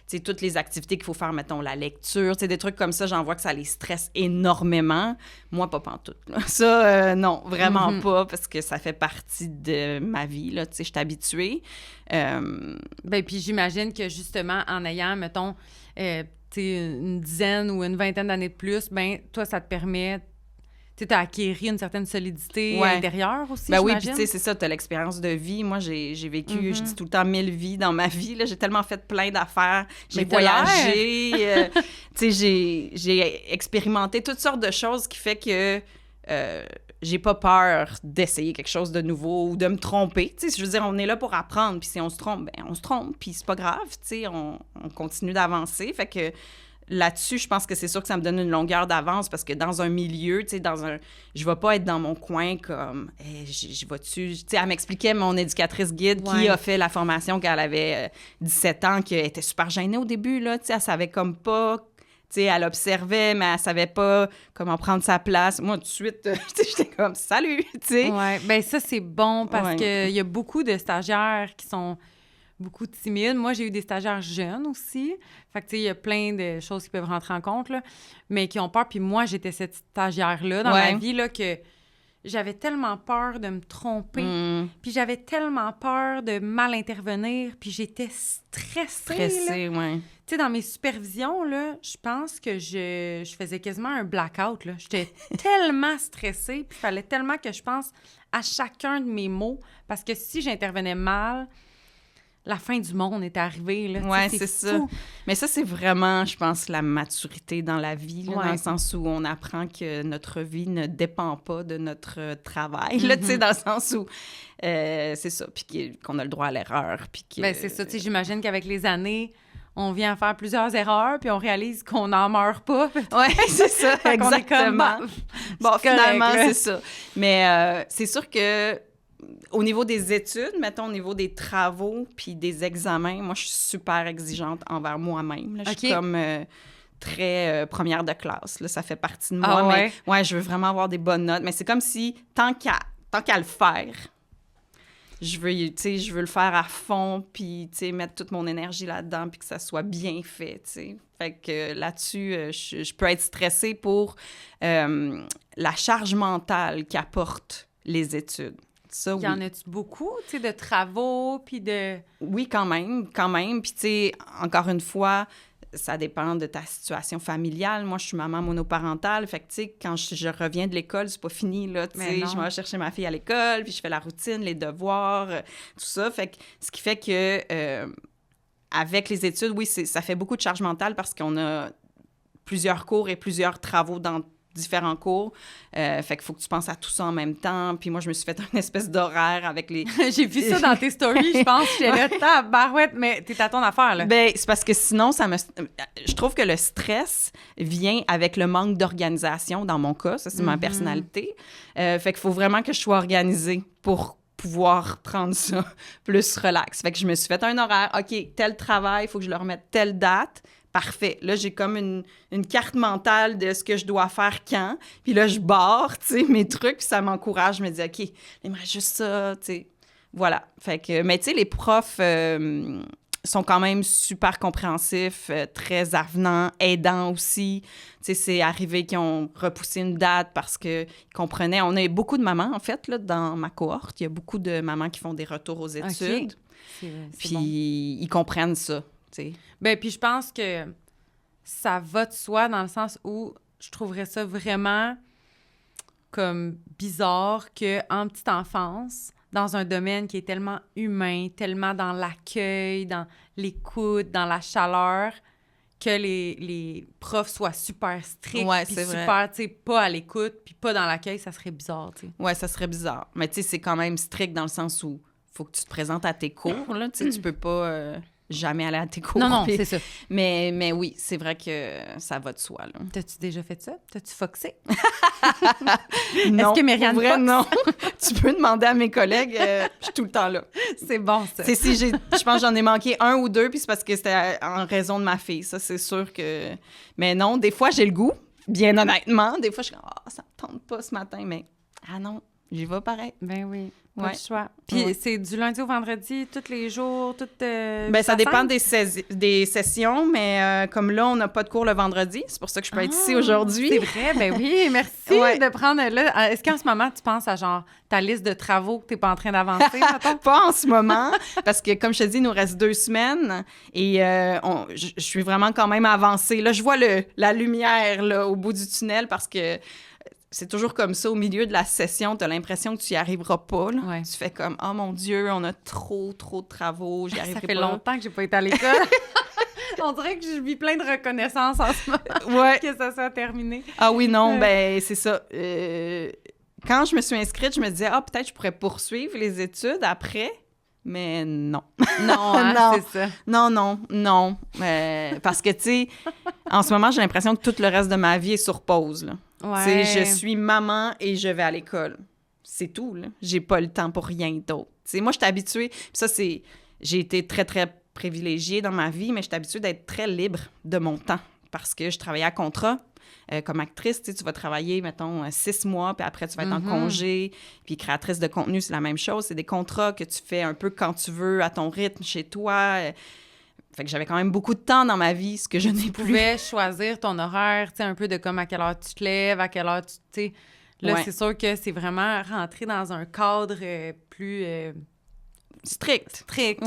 sais, toutes les activités qu'il faut faire, mettons, la lecture, tu sais, des trucs comme ça, j'en vois que ça les stresse énormément. Moi, pas pantoute. Là. Ça, non, vraiment Mhm. pas, parce que ça fait partie de ma vie, là. Tu sais, je suis habituée. Ben, puis j'imagine que justement, en ayant, mettons, tu sais, une dizaine ou une vingtaine d'années de plus, ben toi, ça te permet, tu sais, d'acquérir une certaine solidité Ouais. intérieure aussi, Ben oui, puis j'imagine. tu sais, c'est ça, tu as l'expérience de vie. Moi, j'ai vécu, Mhm. je dis tout le temps 1000 vies dans ma vie. Là. J'ai tellement fait plein d'affaires. J'ai Mais t'as l'air. voyagé. Tu sais, j'ai expérimenté toutes sortes de choses qui fait que j'ai pas peur d'essayer quelque chose de nouveau ou de me tromper. Tu sais, je veux dire, on est là pour apprendre. Puis si on se trompe, ben on se trompe. Puis c'est pas grave, tu sais, on continue d'avancer. Fait que là-dessus, je pense que c'est sûr que ça me donne une longueur d'avance parce que dans un milieu, tu sais, je vais pas être dans mon coin comme, je vais-tu... Tu sais, elle m'expliquait, mon éducatrice guide, qui Ouais. a fait la formation quand elle avait 17 ans, qui était super gênée au début, là, tu sais, elle savait comme pas sais, elle observait, mais elle savait pas comment prendre sa place. Moi, tout de suite, tu sais, j'étais comme « Salut! » tu sais. Ouais, ben ça, c'est bon parce qu'il y a beaucoup de stagiaires qui sont beaucoup timides. Moi, j'ai eu des stagiaires jeunes aussi. Fait que, tu sais, il y a plein de choses qui peuvent rentrer en compte, là, mais qui ont peur. Puis moi, j'étais cette stagiaire-là dans ma vie, là, que j'avais tellement peur de me tromper. Puis j'avais tellement peur de mal intervenir. Puis j'étais stressée, ouais. Tu sais, dans mes supervisions, là, je pense que je faisais quasiment un blackout, là. J'étais tellement stressée, puis il fallait tellement que je pense à chacun de mes mots, parce que si j'intervenais mal, la fin du monde est arrivée, là. Ouais, c'est ça. Mais ça, c'est vraiment, je pense, la maturité dans la vie, là, dans le sens où on apprend que notre vie ne dépend pas de notre travail, là, tu sais, dans le sens où c'est ça, puis qu'on a le droit à l'erreur, puis que... Ben, c'est ça, tu sais, j'imagine qu'avec les années, on vient à faire plusieurs erreurs, puis on réalise qu'on n'en meurt pas. Oui, c'est ça, exactement. Bon, finalement, correct, c'est ça. Mais c'est sûr que au niveau des études, mettons, au niveau des travaux puis des examens, moi, je suis super exigeante envers moi-même. Là. Je suis comme très première de classe. Là. Ça fait partie de moi. Mais ouais, je veux vraiment avoir des bonnes notes. Mais c'est comme si, tant qu'à le faire, je veux le faire à fond, puis, mettre toute mon énergie là-dedans, puis que ça soit bien fait, Fait que là-dessus, je peux être stressée pour la charge mentale qu'apportent les études. Ça, y en a-tu beaucoup, tu sais, de travaux, puis de... Oui, quand même. Puis, tu sais, encore une fois, ça dépend de ta situation familiale. Moi, je suis maman monoparentale. Fait que, tu sais, quand je reviens de l'école, c'est pas fini, là. Tu sais, je vais chercher ma fille à l'école, puis je fais la routine, les devoirs, tout ça. Fait que, ce qui fait que, avec les études, oui, ça fait beaucoup de charge mentale parce qu'on a plusieurs cours et plusieurs travaux dans différents cours. Fait qu'il faut que tu penses à tout ça en même temps. Puis moi, je me suis fait une espèce d'horaire avec les... J'ai vu ça dans tes stories, je pense. J'étais là, tabarouette, mais t'es à ton affaire, là. Ben, c'est parce que sinon, je trouve que le stress vient avec le manque d'organisation, dans mon cas. Ça, c'est ma personnalité. Fait qu'il faut vraiment que je sois organisée pour pouvoir prendre ça plus relax. Fait que je me suis fait un horaire. OK, tel travail, il faut que je le remette telle date. Parfait. Là, j'ai comme une carte mentale de ce que je dois faire quand. Puis là, je barre, tu sais, mes trucs, puis ça m'encourage. Je me dis, OK, j'aimerais juste ça, tu sais. Voilà. Fait que, mais tu sais, les profs sont quand même super compréhensifs, très avenants, aidants aussi. Tu sais, c'est arrivé qu'ils ont repoussé une date parce qu'ils comprenaient. On a beaucoup de mamans, en fait, là, dans ma cohorte. Il y a beaucoup de mamans qui font des retours aux études. Okay. Puis bon. Ils comprennent ça. Ben puis je pense que ça va de soi dans le sens où je trouverais ça vraiment comme bizarre qu'en petite enfance, dans un domaine qui est tellement humain, tellement dans l'accueil, dans l'écoute, dans la chaleur, que les profs soient super stricts, puis super, tu sais, pas à l'écoute, puis pas dans l'accueil, ça serait bizarre, tu sais. Ouais, ça serait bizarre. Mais tu sais, c'est quand même strict dans le sens où faut que tu te présentes à tes cours, là, tu sais, tu peux pas... jamais aller à tes cours. Non, c'est ça. Mais oui, c'est vrai que ça va de soi, là. T'as-tu déjà fait ça? T'as-tu foxé? Non, est-ce que Myriam vrai, non. Tu peux demander à mes collègues, je suis tout le temps là. C'est bon, ça. Je pense que j'en ai manqué un ou deux, puis c'est parce que c'était en raison de ma fille. Ça, c'est sûr que... Mais non, des fois, j'ai le goût, bien honnêtement. Des fois, je suis comme, ça me tente pas ce matin, mais non, j'y vais pareil. Ben oui. Pas le choix. Puis c'est du lundi au vendredi, tous les jours, ben ça dépend des sessions, mais comme là, on n'a pas de cours le vendredi. C'est pour ça que je peux être ici aujourd'hui. C'est vrai, ben oui, merci de prendre là. Est-ce qu'en ce moment, tu penses à genre ta liste de travaux que tu n'es pas en train d'avancer, mettons? Pas en ce moment, parce que comme je te dis, il nous reste 2 semaines et je suis vraiment quand même avancée. Là, je vois la lumière là, au bout du tunnel parce que c'est toujours comme ça, au milieu de la session, tu as l'impression que tu n'y arriveras pas. Là. Ouais. Tu fais comme « Oh mon Dieu, on a trop de travaux, j'y arriverai pas. » Ça fait longtemps que j'ai pas été à l'école. On dirait que je vis plein de reconnaissance en ce moment que ça soit terminé. Ah oui, non, ben c'est ça. Quand je me suis inscrite, je me disais « Ah, peut-être je pourrais poursuivre les études après. » Mais non. Non, non. C'est ça. Non. Parce que, tu sais, en ce moment, j'ai l'impression que tout le reste de ma vie est sur pause, là. Ouais. Je suis maman et je vais à l'école. C'est tout, là. J'ai pas le temps pour rien d'autre. T'sais, moi, je suis habituée... Puis ça, j'ai été très, très privilégiée dans ma vie, mais je suis habituée d'être très libre de mon temps. parce que je travaillais à contrat. Comme actrice, tu vas travailler, mettons, 6 mois, puis après, tu vas être en congé. Puis créatrice de contenu, c'est la même chose. C'est des contrats que tu fais un peu quand tu veux, à ton rythme, chez toi. Fait que j'avais quand même beaucoup de temps dans ma vie, ce que je n'ai plus. Tu pouvais choisir ton horaire, tu sais, un peu de comme à quelle heure tu te lèves, à quelle heure tu... Tu sais, là, c'est sûr que c'est vraiment rentrer dans un cadre plus... strict, strict,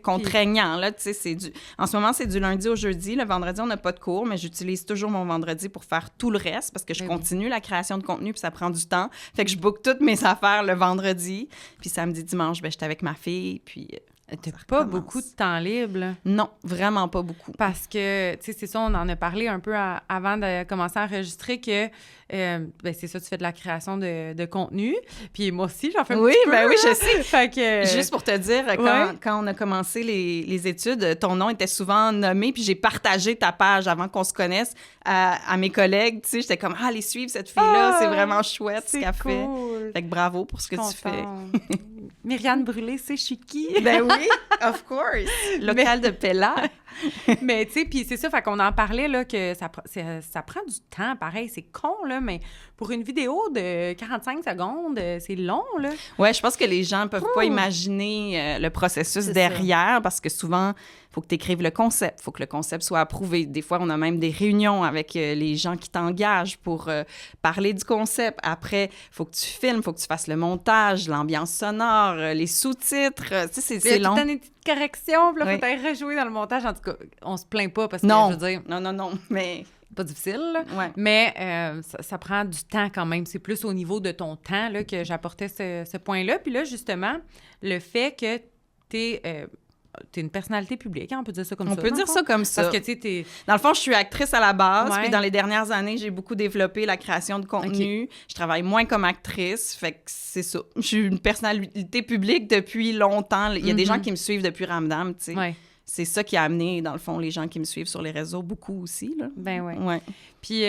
contraignant. Là, tu sais, en ce moment, c'est du lundi au jeudi. Le vendredi, on n'a pas de cours, mais j'utilise toujours mon vendredi pour faire tout le reste parce que je continue la création de contenu puis ça prend du temps. Fait que je book toutes mes affaires le vendredi. Puis samedi, dimanche, ben, j'étais avec ma fille. Puis t'as pas beaucoup de temps libre, là. Non, vraiment pas beaucoup. Parce que, tu sais, c'est ça, on en a parlé un peu avant de commencer à enregistrer que, ben c'est ça, tu fais de la création de contenu. Puis moi aussi, j'en fais un petit peu. Oui, je sais. Fait que... Juste pour te dire, quand on a commencé les études, ton nom était souvent nommé, puis j'ai partagé ta page avant qu'on se connaisse à mes collègues. Tu sais, j'étais comme, allez suivre cette fille-là, c'est vraiment chouette ce qu'elle fait. Fait que bravo pour ce que tu fais. Myriane Brûlé, c'est je suis qui? Ben oui, of course. Local de Pella. Mais tu sais, puis c'est ça, fait qu'on en parlait, là, que ça prend du temps, pareil, c'est con, là, mais pour une vidéo de 45 secondes, c'est long, là. Ouais, je pense que les gens peuvent pas imaginer le processus derrière, parce que souvent, il faut que tu écrives le concept, il faut que le concept soit approuvé. Des fois, on a même des réunions avec les gens qui t'engagent pour parler du concept. Après, il faut que tu filmes, il faut que tu fasses le montage, l'ambiance sonore, les sous-titres. Tu sais, c'est long. Des petites corrections, puis là, faut t'aller rejouer dans le montage. En tout cas, on se plaint pas parce que, je veux dire... Non, mais... Pas difficile, là. Ouais. Mais ça prend du temps quand même. C'est plus au niveau de ton temps là, que j'apportais ce point-là. Puis là, justement, le fait que t'es une personnalité publique, hein, on peut dire ça comme ça. On peut dire ça comme ça. Parce que, tu sais, t'es... Dans le fond, je suis actrice à la base, puis dans les dernières années, j'ai beaucoup développé la création de contenu. Je travaille moins comme actrice, fait que c'est ça. Je suis une personnalité publique depuis longtemps. Il y a des gens qui me suivent depuis Ramdam, tu sais. Ouais. C'est ça qui a amené, dans le fond, les gens qui me suivent sur les réseaux, beaucoup aussi, là. Ben oui. Ouais. Puis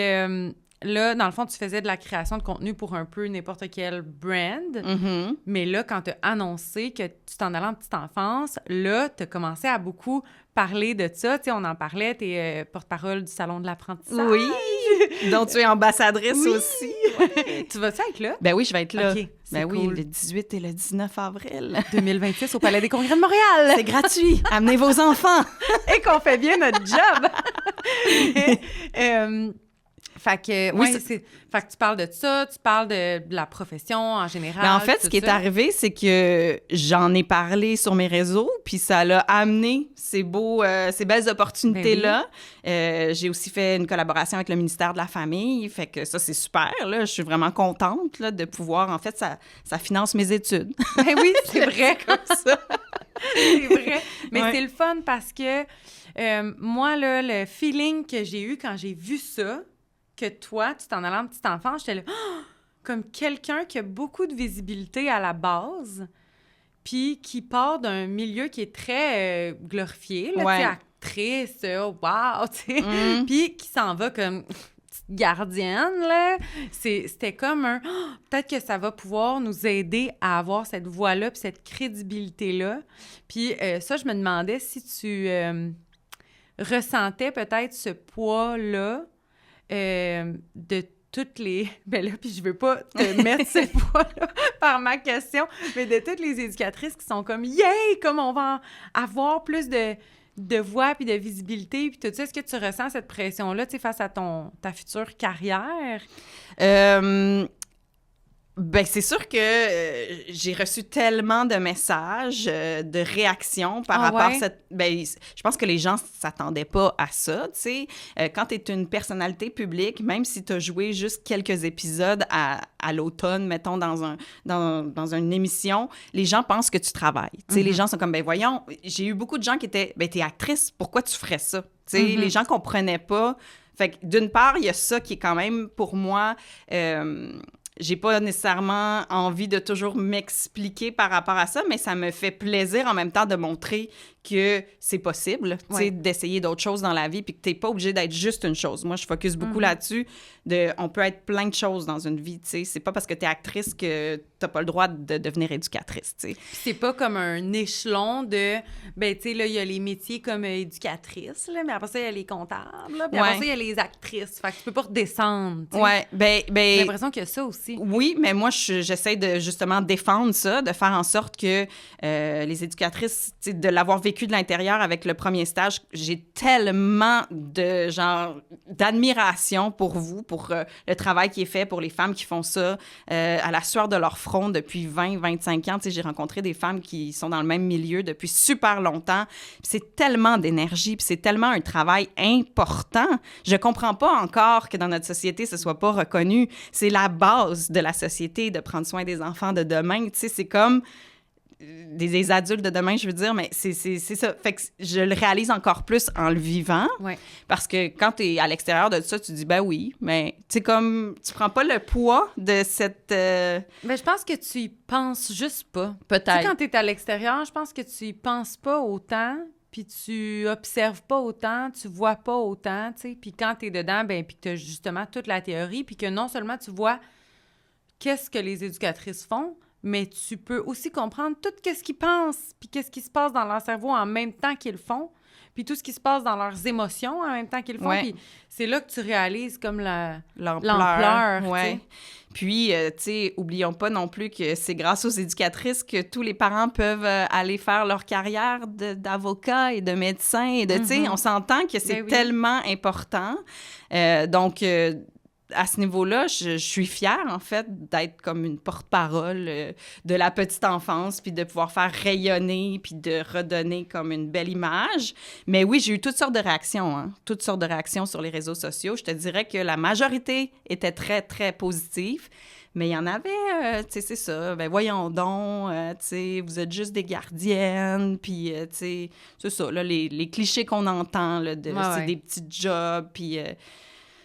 là, dans le fond, tu faisais de la création de contenu pour un peu n'importe quel brand. Mais là, quand tu as annoncé que tu t'en allais en petite enfance, là, tu as commencé à beaucoup parler de ça. Tu sais, on en parlait, tu es porte-parole du Salon de l'apprentissage. Oui, dont tu es ambassadrice aussi. Ouais. Tu vas-tu être là? Ben oui, je vais être là. OK, ben cool. oui, le 18 et le 19 avril. 2026 au Palais des Congrès de Montréal. C'est gratuit. Amenez vos enfants. Et qu'on fait bien notre job. Fait que, oui, fait que tu parles de ça, tu parles de la profession en général. Ben en fait, ce qui est arrivé, c'est que j'en ai parlé sur mes réseaux, puis ça l'a amené ces belles opportunités-là. Ben oui. J'ai aussi fait une collaboration avec le ministère de la Famille, fait que ça, c'est super, là. Je suis vraiment contente, là, de pouvoir... En fait, ça finance mes études. Ben oui, c'est vrai. Comme ça. C'est vrai. Mais c'est le fun parce que moi, là, le feeling que j'ai eu quand j'ai vu ça, que toi, tu t'en allais en petite enfance, j'étais là, comme quelqu'un qui a beaucoup de visibilité à la base, puis qui part d'un milieu qui est très glorifié, là, tu sais, actrice, wow, tu sais, puis qui s'en va comme petite gardienne, là. C'était comme un, peut-être que ça va pouvoir nous aider à avoir cette voix-là, puis cette crédibilité-là. Puis ça, je me demandais si tu ressentais peut-être ce poids-là, de toutes les... Ben là, puis je veux pas te mettre ce poids-là par ma question, mais de toutes les éducatrices qui sont comme « Yay! Comme on va avoir plus de voix puis de visibilité, puis tout ça. » Est-ce que tu ressens cette pression-là, tu sais, face à ta future carrière? Ben c'est sûr que j'ai reçu tellement de messages, de réactions par rapport à cette... Ben, je pense que les gens s'attendaient pas à ça, tu sais. Quand tu es une personnalité publique, même si tu as joué juste quelques épisodes à l'automne, mettons, dans une émission, les gens pensent que tu travailles. Tu sais, les gens sont comme, ben voyons, j'ai eu beaucoup de gens qui étaient, ben t'es actrice, pourquoi tu ferais ça? Tu sais, les gens comprenaient pas. Fait que d'une part, il y a ça qui est quand même, pour moi... j'ai pas nécessairement envie de toujours m'expliquer par rapport à ça, mais ça me fait plaisir en même temps de montrer que c'est possible, tu sais, d'essayer d'autres choses dans la vie, puis que t'es pas obligé d'être juste une chose. Moi, je focus beaucoup là-dessus, on peut être plein de choses dans une vie, tu sais. C'est pas parce que t'es actrice que t'as pas le droit de devenir éducatrice, tu sais. Puis c'est pas comme un échelon de... Ben, tu sais, là, il y a les métiers comme éducatrice, là, mais après ça, il y a les comptables, là, puis après ça, il y a les actrices. Fait que tu peux pas redescendre, tu sais. Ouais, ben... J'ai l'impression qu'il y a ça aussi. Oui, mais moi, j'essaie de, justement, défendre ça, de faire en sorte que les éducatrices, tu sais, de l'avoir vécu de l'intérieur avec le premier stage, j'ai tellement de, genre, d'admiration pour vous, pour le travail qui est fait, pour les femmes qui font ça à la sueur de leur front depuis 20, 25 ans. Tu sais, j'ai rencontré des femmes qui sont dans le même milieu depuis super longtemps. Puis c'est tellement d'énergie, puis c'est tellement un travail important. Je comprends pas encore que dans notre société, ce soit pas reconnu. C'est la base de la société, de prendre soin des enfants de demain. Tu sais, c'est comme des adultes de demain, je veux dire, mais c'est ça. Fait que je le réalise encore plus en le vivant. Ouais. Parce que quand tu es à l'extérieur de ça, tu dis, ben oui, mais tu sais, comme, tu prends pas le poids de cette... Ben, je pense que tu y penses juste pas. Peut-être. Tu sais, quand t'es à l'extérieur, je pense que tu y penses pas autant, puis tu observes pas autant, tu vois pas autant, tu sais. Puis quand t'es dedans, ben, puis que t'as justement toute la théorie, puis que non seulement tu vois qu'est-ce que les éducatrices font, mais tu peux aussi comprendre tout ce qu'ils pensent, puis qu'est-ce qui se passe dans leur cerveau en même temps qu'ils le font, puis tout ce qui se passe dans leurs émotions en même temps qu'ils le font. Ouais. Puis c'est là que tu réalises comme l'ampleur. Ouais. tu sais. Puis, tu sais, oublions pas non plus que c'est grâce aux éducatrices que tous les parents peuvent aller faire leur carrière d'avocat et de médecin. Et de, tu sais, on s'entend que c'est tellement important. Donc, à ce niveau-là, je suis fière, en fait, d'être comme une porte-parole de la petite enfance, puis de pouvoir faire rayonner, puis de redonner comme une belle image. Mais oui, j'ai eu toutes sortes de réactions, hein, toutes sortes de réactions sur les réseaux sociaux. Je te dirais que la majorité était très, très positive. Mais il y en avait, tu sais, c'est ça, ben voyons donc, tu sais, vous êtes juste des gardiennes, puis, tu sais, c'est ça, là, les clichés qu'on entend, là, c'est des petits jobs, puis...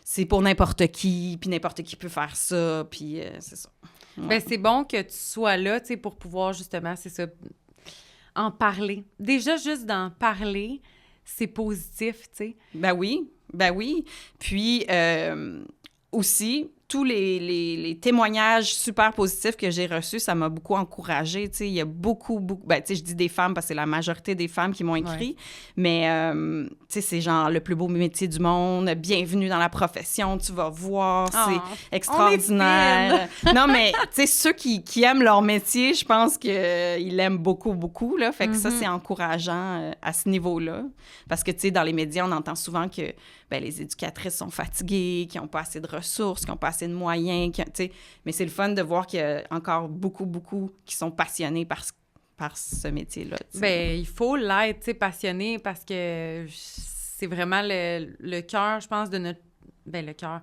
c'est pour n'importe qui, puis n'importe qui peut faire ça, puis c'est ça. Ouais. Ben, c'est bon que tu sois là, tu sais, pour pouvoir justement, c'est ça, en parler. Déjà, juste d'en parler, c'est positif, tu sais. Ben oui. Puis aussi, tous les témoignages super positifs que j'ai reçus, ça m'a beaucoup encouragée. Tu sais, il y a beaucoup... Ben, tu sais, je dis des femmes parce que c'est la majorité des femmes qui m'ont écrit. Mais, tu sais, c'est genre le plus beau métier du monde. Bienvenue dans la profession, tu vas voir. C'est extraordinaire. Non, mais, tu sais, ceux qui aiment leur métier, je pense qu'ils l'aiment beaucoup, beaucoup, là. Fait que ça, c'est encourageant à ce niveau-là. Parce que, tu sais, dans les médias, on entend souvent que les éducatrices sont fatiguées, qu'ils n'ont pas assez de ressources, qu'ils n'ont pas assez de moyens, mais c'est le fun de voir qu'il y a encore beaucoup, beaucoup qui sont passionnés par ce métier-là. T'sais. Ben, il faut l'être, tu sais, passionné, parce que c'est vraiment le cœur, je pense, de notre... Ben, le cœur...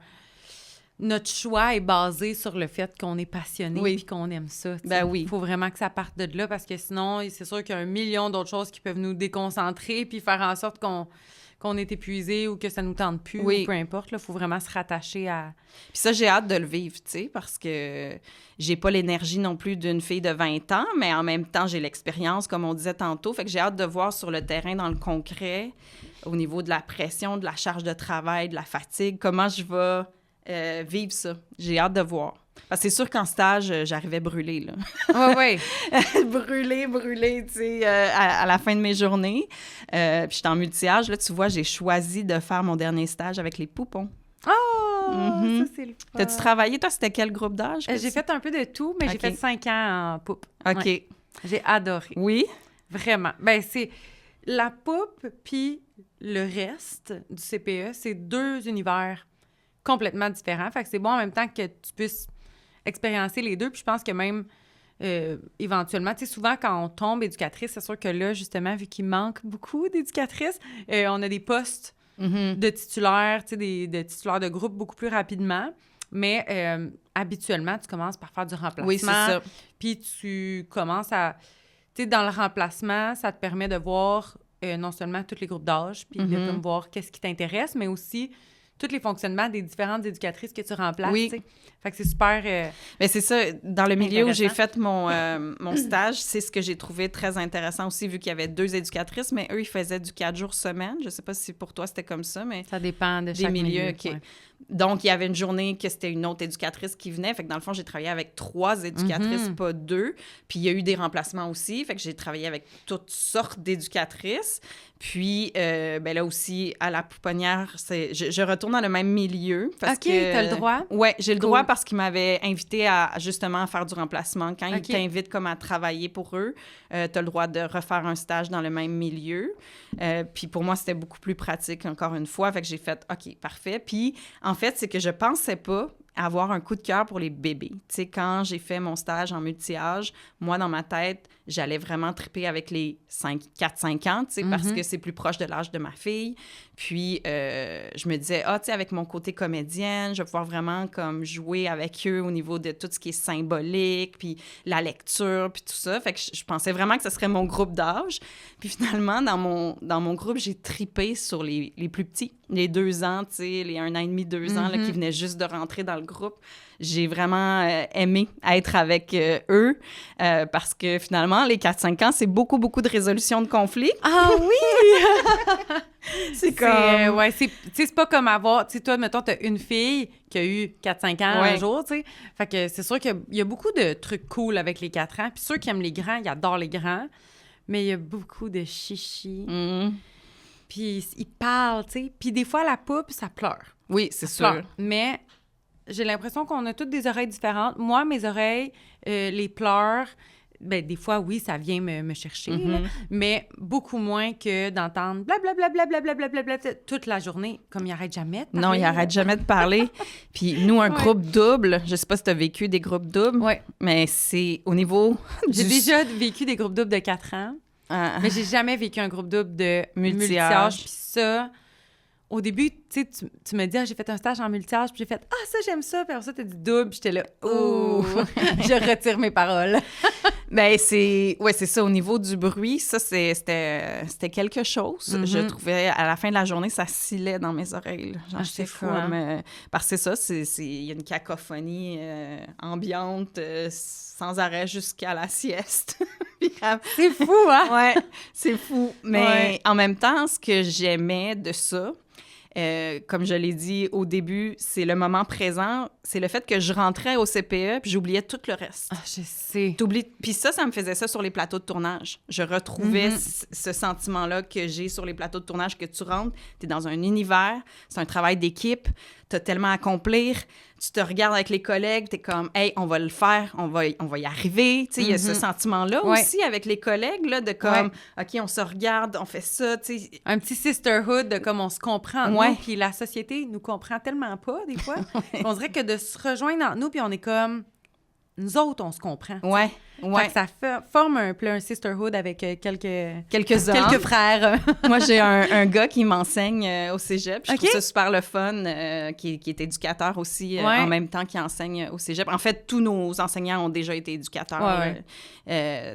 Notre choix est basé sur le fait qu'on est passionné et qu'on aime ça. Ben oui. Il faut vraiment que ça parte de là, parce que sinon, c'est sûr qu'il y a un million d'autres choses qui peuvent nous déconcentrer puis faire en sorte qu'on est épuisé ou que ça nous tente plus, ou peu importe. Il faut vraiment se rattacher à... Puis ça, j'ai hâte de le vivre, tu sais, parce que j'ai pas l'énergie non plus d'une fille de 20 ans, mais en même temps, j'ai l'expérience, comme on disait tantôt. Fait que j'ai hâte de voir sur le terrain, dans le concret, au niveau de la pression, de la charge de travail, de la fatigue, comment je vais vivre ça. J'ai hâte de voir. Parce que c'est sûr qu'en stage, j'arrivais brûlée, là. Oui. brûlée, tu sais, à la fin de mes journées. Puis j'étais en multi-âge. Là, tu vois, j'ai choisi de faire mon dernier stage avec les poupons. Oh! Ça, c'est le fun. T'as-tu travaillé? Toi, c'était quel groupe d'âge? J'ai fait un peu de tout, mais j'ai fait 5 ans en poupe. OK. Ouais. J'ai adoré. Oui? Vraiment. Ben, c'est... La poupe puis le reste du CPE, c'est 2 univers complètement différents. Fait que c'est bon en même temps que tu puisses expériencer les deux. Puis je pense que même éventuellement, tu sais, souvent quand on tombe éducatrice, c'est sûr que là, justement, vu qu'il manque beaucoup d'éducatrices, on a des postes de titulaires, tu sais, de titulaires de groupe beaucoup plus rapidement. Mais habituellement, tu commences par faire du remplacement. Oui, c'est ça. Puis tu commences à... Tu sais, dans le remplacement, ça te permet de voir non seulement tous les groupes d'âge, puis de comme voir qu'est-ce qui t'intéresse, mais aussi tous les fonctionnements des différentes éducatrices que tu remplaces. Oui. T'sais. Fait que c'est super... Mais c'est ça, dans le milieu où j'ai fait mon stage, c'est ce que j'ai trouvé très intéressant aussi, vu qu'il y avait 2 éducatrices, mais eux, ils faisaient du 4 jours semaine. Je sais pas si pour toi, c'était comme ça, mais... Ça dépend de chaque milieu. milieu. OK. Ouais. Donc, il y avait une journée que c'était une autre éducatrice qui venait. Fait que dans le fond, j'ai travaillé avec 3 éducatrices, pas 2. Puis, il y a eu des remplacements aussi. Fait que j'ai travaillé avec toutes sortes d'éducatrices. Puis, ben là aussi, à la pouponnière, je retourne dans le même milieu. Parce OK, t'as le droit? Oui, j'ai le Cool. droit parce qu'ils m'avaient invité à justement faire du remplacement. Quand ils OK. t'invitent comme à travailler pour eux, t'as le droit de refaire un stage dans le même milieu. Puis pour moi, c'était beaucoup plus pratique, encore une fois. Fait que j'ai fait « OK, parfait ». Puis en fait, c'est que je pensais pas avoir un coup de cœur pour les bébés. Tu sais, quand j'ai fait mon stage en multi-âge, moi, dans ma tête, j'allais vraiment triper avec les 4-5 ans, tu sais, parce que c'est plus proche de l'âge de ma fille. Puis, je me disais, tu sais, avec mon côté comédienne, je vais pouvoir vraiment comme jouer avec eux au niveau de tout ce qui est symbolique, puis la lecture, puis tout ça. Fait que je pensais vraiment que ce serait mon groupe d'âge. Puis finalement, dans mon groupe, j'ai tripé sur les plus petits, les 2 ans, tu sais, les 1 an et demi, 2 ans, là, qui venaient juste de rentrer dans le groupe. J'ai vraiment aimé être avec eux parce que finalement, les 4-5 ans, c'est beaucoup, beaucoup de résolution de conflits. Ah oui! C'est comme... ouais, c'est pas comme avoir... Tu sais, toi, mettons, t'as une fille qui a eu 4-5 ans un jour, tu sais. Fait que c'est sûr qu'il y a beaucoup de trucs cool avec les 4 ans. Puis ceux qui aiment les grands, ils adorent les grands. Mais il y a beaucoup de chichi. Puis ils parlent, tu sais. Puis des fois, la poupe, ça pleure. Oui, c'est sûr. Pleure. Mais j'ai l'impression qu'on a toutes des oreilles différentes. Moi, mes oreilles, les pleurs... Ben, des fois, oui, ça vient me chercher, là, mais beaucoup moins que d'entendre blablabla toute la journée, comme il n'arrête jamais de parler. Non, il n'arrête jamais de parler. Puis nous, un groupe double, je sais pas si tu as vécu des groupes doubles, mais c'est au niveau J'ai déjà vécu des groupes doubles de 4 ans, mais j'ai jamais vécu un groupe double de multi-âge. Puis ça... Au début, tu sais, tu me dis, j'ai fait un stage en multi-âge, puis j'ai fait, ça, j'aime ça. Puis après ça, t'as dit double, puis j'étais là, je retire mes paroles. Ben c'est ça. Au niveau du bruit, ça, c'était quelque chose. Je trouvais, à la fin de la journée, ça scillait dans mes oreilles. Genre, c'est fou, parce que c'est ça, il y a une cacophonie ambiante sans arrêt jusqu'à la sieste. C'est fou, hein? Ouais, c'est fou. Mais en même temps, ce que j'aimais de ça, comme je l'ai dit au début, c'est le moment présent. C'est le fait que je rentrais au CPE puis j'oubliais tout le reste. Ah, je sais. Puis ça me faisait ça sur les plateaux de tournage. Je retrouvais ce sentiment-là que j'ai sur les plateaux de tournage, que tu rentres, tu es dans un univers, c'est un travail d'équipe, tu as tellement à accomplir, tu te regardes avec les collègues, tu es comme « Hey, on va le faire, on va y arriver ». Tu sais, il y a ce sentiment-là aussi avec les collègues, là, de comme « OK, on se regarde, on fait ça », tu sais. Un petit sisterhood de comme on se comprend, nous, puis la société nous comprend tellement pas, des fois. On dirait que de se rejoindre entre nous, puis on est comme... Nous autres, on se comprend. Ouais. Fait que ça forme un peu un sisterhood avec quelques hommes. Quelques frères. Moi, j'ai un gars qui m'enseigne au cégep. Je trouve ça super le fun, qui est éducateur aussi, en même temps qu'il enseigne au cégep. En fait, tous nos enseignants ont déjà été éducateurs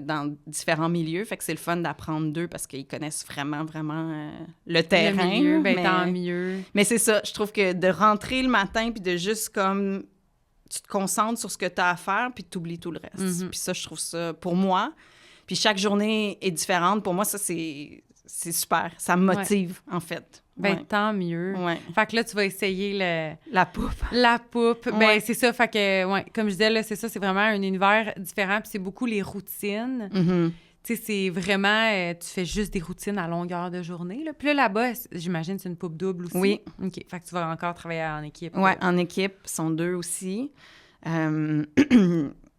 dans différents milieux. Fait que c'est le fun d'apprendre d'eux parce qu'ils connaissent vraiment, vraiment le terrain. Le milieu, tant mieux. Mais c'est ça, je trouve que de rentrer le matin puis de juste comme... Tu te concentres sur ce que tu as à faire, puis tu oublies tout le reste. Puis ça, je trouve ça, pour moi, puis chaque journée est différente. Pour moi, ça, c'est super. Ça me motive, en fait. Tant mieux. Fait que là, tu vas essayer la poupe. La poupe. Ben, c'est ça. Fait que, comme je disais, là, c'est ça, c'est vraiment un univers différent, puis c'est beaucoup les routines. Tu sais, c'est vraiment... tu fais juste des routines à longueur de journée, là. Puis là-bas, j'imagine c'est une poupe double aussi. Oui. OK. Fait que tu vas encore travailler en équipe. Oui, en équipe. Ils sont 2 aussi.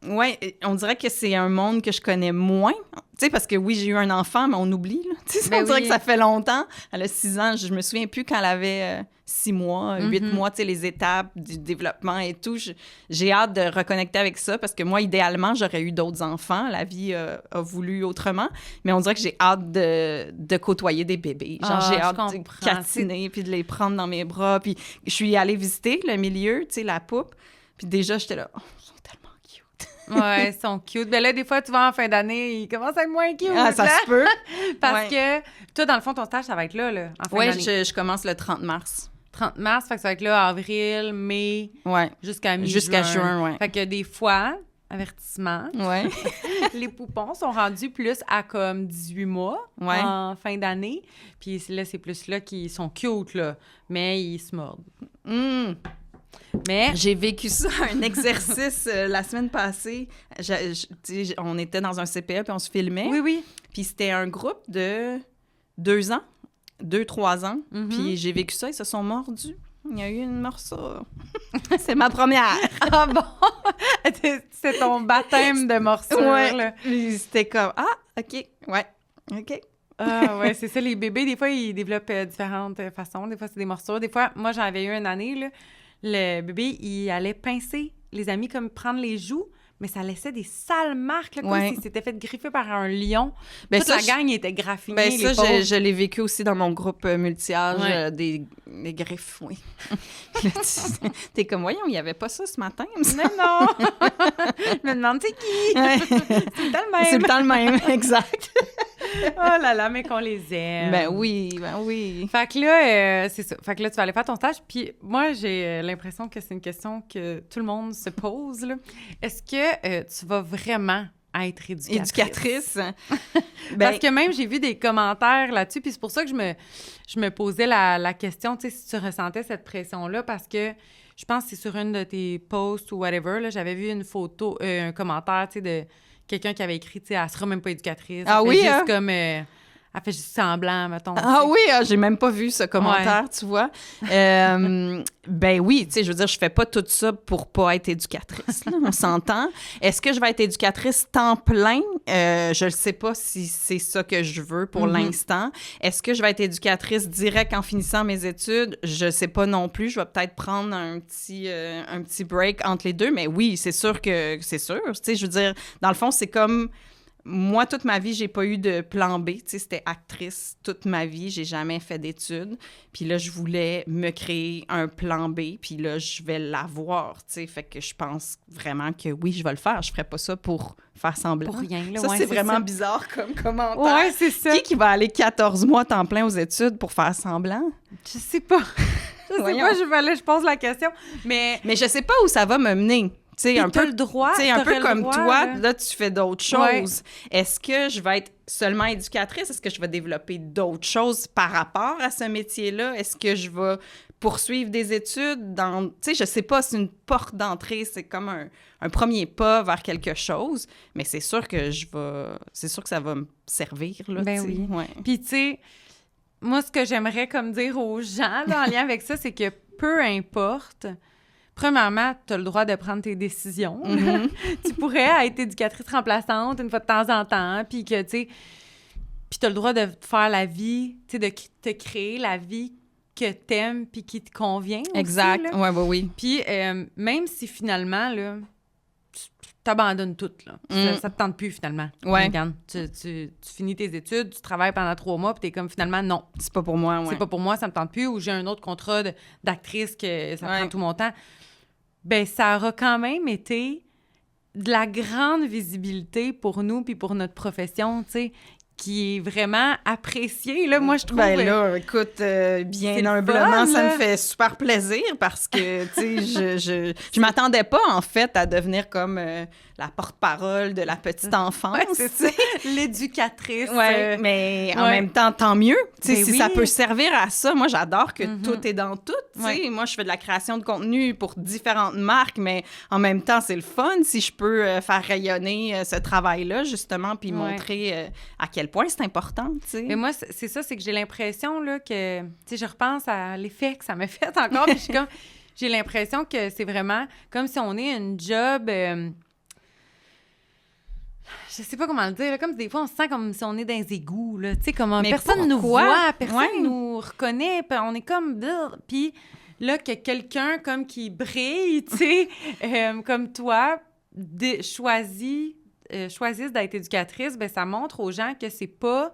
Oui, on dirait que c'est un monde que je connais moins. Tu sais, parce que oui, j'ai eu un enfant, mais on oublie, là. Tu sais, on dirait que ça fait longtemps. Elle a 6 ans. Je me souviens plus quand elle avait 6 mois, 8 mois, tu sais, les étapes du développement et tout. J'ai hâte de reconnecter avec ça parce que moi, idéalement, j'aurais eu d'autres enfants. La vie a voulu autrement. Mais on dirait que j'ai hâte de côtoyer des bébés. Genre, j'ai hâte de catiner puis de les prendre dans mes bras. Puis je suis allée visiter le milieu, tu sais, la poupe. Puis déjà, j'étais là... Ouais, ils sont cute. Ben là, des fois, tu vois, en fin d'année, ils commencent à être moins cute. Ah, ça se peut. Parce que toi, dans le fond, ton stage, ça va être là en fin d'année. Oui, je commence le 30 mars. 30 mars, fait que ça va être là, avril, mai, jusqu'à mi-juin. Jusqu'à juin, oui. Fait que des fois, avertissement, les poupons sont rendus plus à comme 18 mois en fin d'année. Puis là, c'est plus là qu'ils sont cute, là, mais ils se mordent. Mais j'ai vécu ça, un exercice la semaine passée. On était dans un CPE puis on se filmait. oui. Puis c'était un groupe de 2-3 ans. Puis j'ai vécu ça, ils se sont mordus. Il y a eu une morsure. C'est ma première. Ah bon? C'est ton baptême de morsure, là. Puis c'était comme, OK, ouais, OK. Ah ouais, c'est ça, les bébés, des fois, ils développent différentes façons. Des fois, c'est des morsures. Des fois, moi, j'avais eu une année, là, le bébé, il allait pincer les amis, comme prendre les joues, mais ça laissait des sales marques, là, comme s'il s'était fait griffer par un lion. Ben toute la gang était graffinée, ben les ça, pauvres. je l'ai vécu aussi dans mon groupe multi-âge, des griffes, oui. Là, t'es comme, voyons, il n'y avait pas ça ce matin. Mais non! Je me demande, c'est qui? C'est tout le temps le même. C'est tout le temps le même, exact. Oh là là, mais qu'on les aime. Ben oui. Fait que là, c'est ça. Fait que là, tu vas aller faire ton stage. Puis moi, j'ai l'impression que c'est une question que tout le monde se pose, là. Est-ce que tu vas vraiment être éducatrice? Parce que même, j'ai vu des commentaires là-dessus, puis c'est pour ça que je me posais la question, tu sais, si tu ressentais cette pression-là, parce que je pense que c'est sur une de tes posts ou whatever, là, j'avais vu une photo, un commentaire, tu sais, de quelqu'un qui avait écrit, tu sais, elle sera même pas éducatrice. Ah elle oui, fait juste comme... elle fait juste semblant, mettons. Ah oui, j'ai même pas vu ce commentaire, tu vois. Ben oui, tu sais, je veux dire, je fais pas tout ça pour pas être éducatrice, là, on s'entend. Est-ce que je vais être éducatrice temps plein? Je ne sais pas si c'est ça que je veux pour l'instant. Est-ce que je vais être éducatrice direct en finissant mes études? Je sais pas non plus. Je vais peut-être prendre un petit break entre les deux, mais oui, c'est sûr que c'est sûr. Tu sais, je veux dire, dans le fond, c'est comme... Moi, toute ma vie, j'ai pas eu de plan B. Tu sais, c'était actrice toute ma vie. J'ai jamais fait d'études. Puis là, je voulais me créer un plan B. Puis là, je vais l'avoir, tu sais. Fait que je pense vraiment que oui, je vais le faire. Je ferais pas ça pour faire semblant. Pour rien, là. Ça, ouais, c'est vraiment bizarre comme commentaire. Ouais, c'est ça. Qui va aller 14 mois temps plein aux études pour faire semblant? Je sais pas. Je sais pas, je pose la question. Mais je sais pas où ça va me mener. Tu sais, un peu le droit, un peu comme droit, toi, là, tu fais d'autres choses. Ouais. Est-ce que je vais être seulement éducatrice? Est-ce que je vais développer d'autres choses par rapport à ce métier-là? Est-ce que je vais poursuivre des études dans... Tu sais, je sais pas, c'est une porte d'entrée, c'est comme un premier pas vers quelque chose, mais c'est sûr que c'est sûr que ça va me servir, là, ben tu sais. oui. Ouais. Puis, tu sais, moi, ce que j'aimerais comme dire aux gens là, en lien avec ça, c'est que peu importe... Premièrement, tu as le droit de prendre tes décisions. Tu pourrais être éducatrice remplaçante une fois de temps en temps, puis que, tu sais, puis tu as le droit de faire la vie, tu sais, de te créer la vie que t'aimes puis qui te convient aussi, exact, là. oui. Puis même si finalement, là, tu t'abandonnes tout, là. Ça te tente plus, finalement. Ouais. Regarde, tu finis tes études, tu travailles pendant 3 mois, puis t'es comme, finalement, non. C'est pas pour moi, ouais. C'est pas pour moi, ça me tente plus, ou j'ai un autre contrat d'actrice que ça prend tout mon temps. Ben ça aura quand même été de la grande visibilité pour nous puis pour notre profession, tu sais, qui est vraiment appréciée, là, moi, je trouve. Ben là, écoute, bien humblement, ça me fait super plaisir parce que, tu sais, je m'attendais pas, en fait, à devenir comme la porte-parole de la petite enfance. Ouais, c'est ça. L'éducatrice. Ouais, mais en même temps, tant mieux. Tu sais, Ben si oui. ça peut servir à ça, moi, j'adore que tout est dans tout. Tu sais, moi, je fais de la création de contenu pour différentes marques, mais en même temps, c'est le fun si je peux faire rayonner ce travail-là, justement, puis montrer à quel point c'est important, tu sais. Mais moi, c'est ça, c'est que j'ai l'impression, là, que... Tu sais, je repense à l'effet que ça m'a fait encore, puis je suis comme... J'ai l'impression que c'est vraiment comme si on est une job... je sais pas comment le dire, là, comme des fois, on se sent comme si on est dans les égouts, là, tu sais, comme personne nous voit, personne nous reconnaît, on est comme... Puis là, que quelqu'un comme qui brille, tu sais, comme toi, choisissent d'être éducatrice, ben ça montre aux gens que c'est pas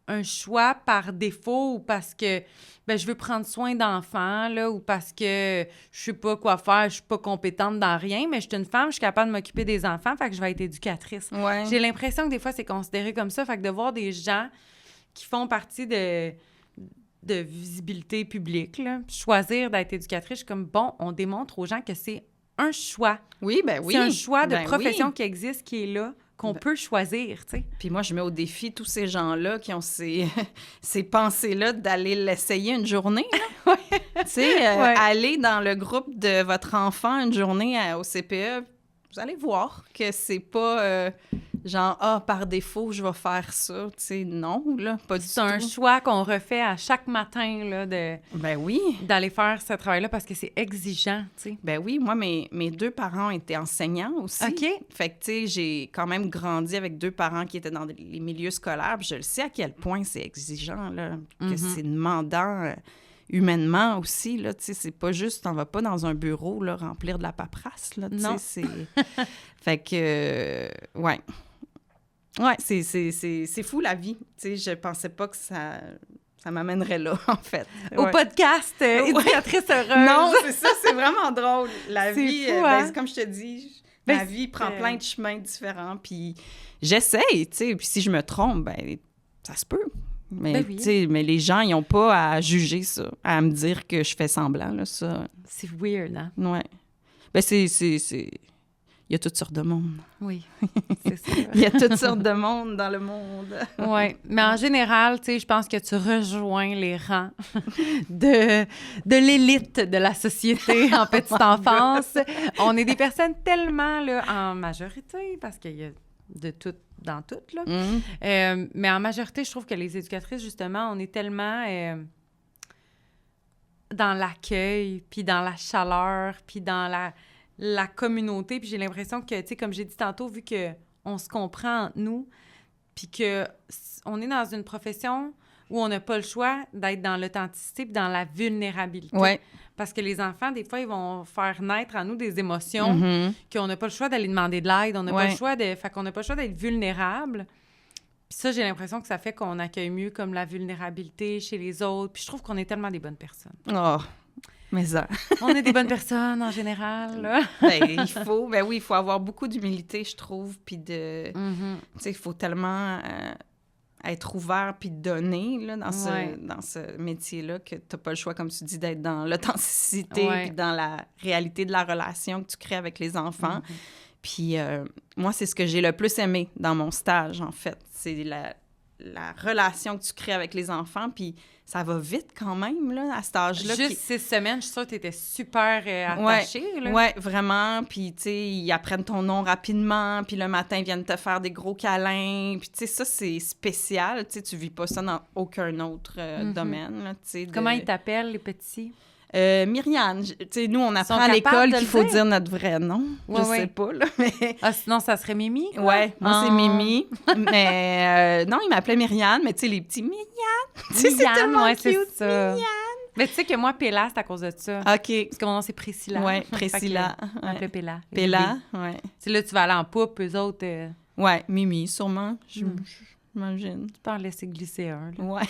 un choix par défaut ou parce que ben je veux prendre soin d'enfants là ou parce que je sais pas quoi faire, je suis pas compétente dans rien, mais je suis une femme, je suis capable de m'occuper des enfants, fait que je vais être éducatrice. Ouais. J'ai l'impression que des fois c'est considéré comme ça, fait que de voir des gens qui font partie de visibilité publique là, choisir d'être éducatrice, je suis comme bon, on démontre aux gens que c'est un choix. Oui, ben oui. C'est un choix de Ben profession oui. qui existe, qui est là qu'on peut choisir, tu sais. Puis moi, je mets au défi tous ces gens-là qui ont ces pensées-là d'aller l'essayer une journée. Tu sais, aller dans le groupe de votre enfant une journée au CPE, vous allez voir que c'est pas genre, par défaut, je vais faire ça. Tu sais, non, là, pas du tout. C'est un choix qu'on refait à chaque matin, là, Ben oui. d'aller faire ce travail-là parce que c'est exigeant, tu sais. Ben oui, moi, mes 2 parents étaient enseignants aussi. OK. Fait que, tu sais, j'ai quand même grandi avec 2 parents qui étaient dans les milieux scolaires. Puis je le sais à quel point c'est exigeant, là, que c'est demandant humainement aussi, là. Tu sais, c'est pas juste, t'en vas pas dans un bureau, là, remplir de la paperasse, là. Tu sais, c'est... Fait que, ouais. Ouais, c'est fou, la vie. Tu sais, je pensais pas que ça m'amènerait là, en fait. Au podcast, éducatrice heureuse. Non, c'est ça, c'est vraiment drôle. La vie, fou, hein? comme je te dis, ma vie prend plein de chemins différents, puis j'essaye, tu sais, puis si je me trompe, ben ça se peut. Mais, tu sais, mais les gens, ils n'ont pas à juger ça, à me dire que je fais semblant, là, ça. C'est weird, hein? Ouais. Ben il y a toutes sortes de monde. Oui, c'est ça. Il y a toutes sortes de monde dans le monde. Oui, mais en général, tu sais, je pense que tu rejoins les rangs de l'élite de la société en petite enfance. On est des personnes tellement, là, en majorité, parce qu'il y a de tout dans tout, là. Mais en majorité, je trouve que les éducatrices, justement, on est tellement dans l'accueil, puis dans la chaleur, puis dans la communauté. Puis j'ai l'impression que, tu sais, comme j'ai dit tantôt, vu qu'on se comprend entre nous, puis qu'on est dans une profession où on n'a pas le choix d'être dans l'authenticité puis dans la vulnérabilité. Ouais. Parce que les enfants, des fois, ils vont faire naître en nous des émotions qu'on n'a pas le choix d'aller demander de l'aide. On n'a pas le choix fait qu'on n'a pas le choix d'être vulnérable. Puis ça, j'ai l'impression que ça fait qu'on accueille mieux comme la vulnérabilité chez les autres. Puis je trouve qu'on est tellement des bonnes personnes. Oh, mais ça... On est des bonnes personnes, en général, là. Il faut avoir beaucoup d'humilité, je trouve, puis de... Tu sais, il faut tellement être ouvert puis donner, là, dans ce métier-là, que t'as pas le choix, comme tu dis, d'être dans l'authenticité puis dans la réalité de la relation que tu crées avec les enfants. Puis moi, c'est ce que j'ai le plus aimé dans mon stage, en fait. C'est la relation que tu crées avec les enfants, puis ça va vite quand même, là, à cet âge-là. Juste 6 semaines, je suis sûre que tu étais super attachée, là. Oui, vraiment. Puis, tu sais, ils apprennent ton nom rapidement, puis le matin, ils viennent te faire des gros câlins. Puis, tu sais, ça, c'est spécial. Tu sais, tu vis pas ça dans aucun autre domaine, là, tu sais. Comment ils t'appellent, les petits? Myriane, tu sais, nous, on apprend à l'école qu'il faut dire notre vrai nom. Je sais pas, là, mais... Ah, sinon, ça serait Mimi? Ouais, moi, c'est Mimi. Mais non, il m'appelait Myriane, mais tu sais, les petits Myriane. Tu sais, c'est tellement cute, ça. Myriane. Mais tu sais que moi, Péla, c'est à cause de ça. OK. Parce que mon nom, c'est Priscilla. Ouais, Priscilla. On m'appelait Péla. Péla, ouais. Tu sais, là, tu vas aller en poupe, eux autres... Ouais, Mimi, sûrement. J'imagine. Tu peux en laisser glisser un, là. Ouais.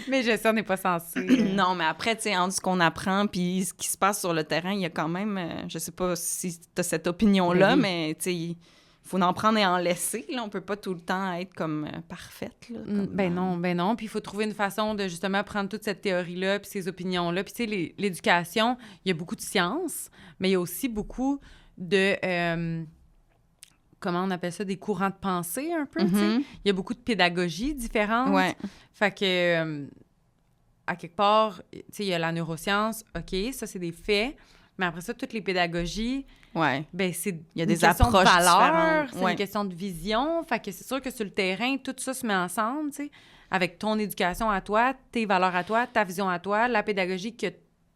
Mais je sais, on n'est pas censé. Non, mais après, tu sais, entre ce qu'on apprend puis ce qui se passe sur le terrain, il y a quand même... je sais pas si tu as cette opinion-là, mais tu sais, il faut en prendre et en laisser. Là. On peut pas tout le temps être comme parfaite. Là, comme, ben non. Puis il faut trouver une façon de, justement, prendre toute cette théorie-là puis ces opinions-là. Puis, tu sais, l'éducation, il y a beaucoup de sciences, mais il y a aussi beaucoup de... comment on appelle ça, des courants de pensée un peu, tu sais. Il y a beaucoup de pédagogies différentes. Ouais. Fait que, à quelque part, tu sais, il y a la neuroscience, OK, ça, c'est des faits, mais après ça, toutes les pédagogies, ben c'est il y a des question approches de valeur, différentes. C'est une question de vision, fait que c'est sûr que sur le terrain, tout ça se met ensemble, tu sais, avec ton éducation à toi, tes valeurs à toi, ta vision à toi, la pédagogie que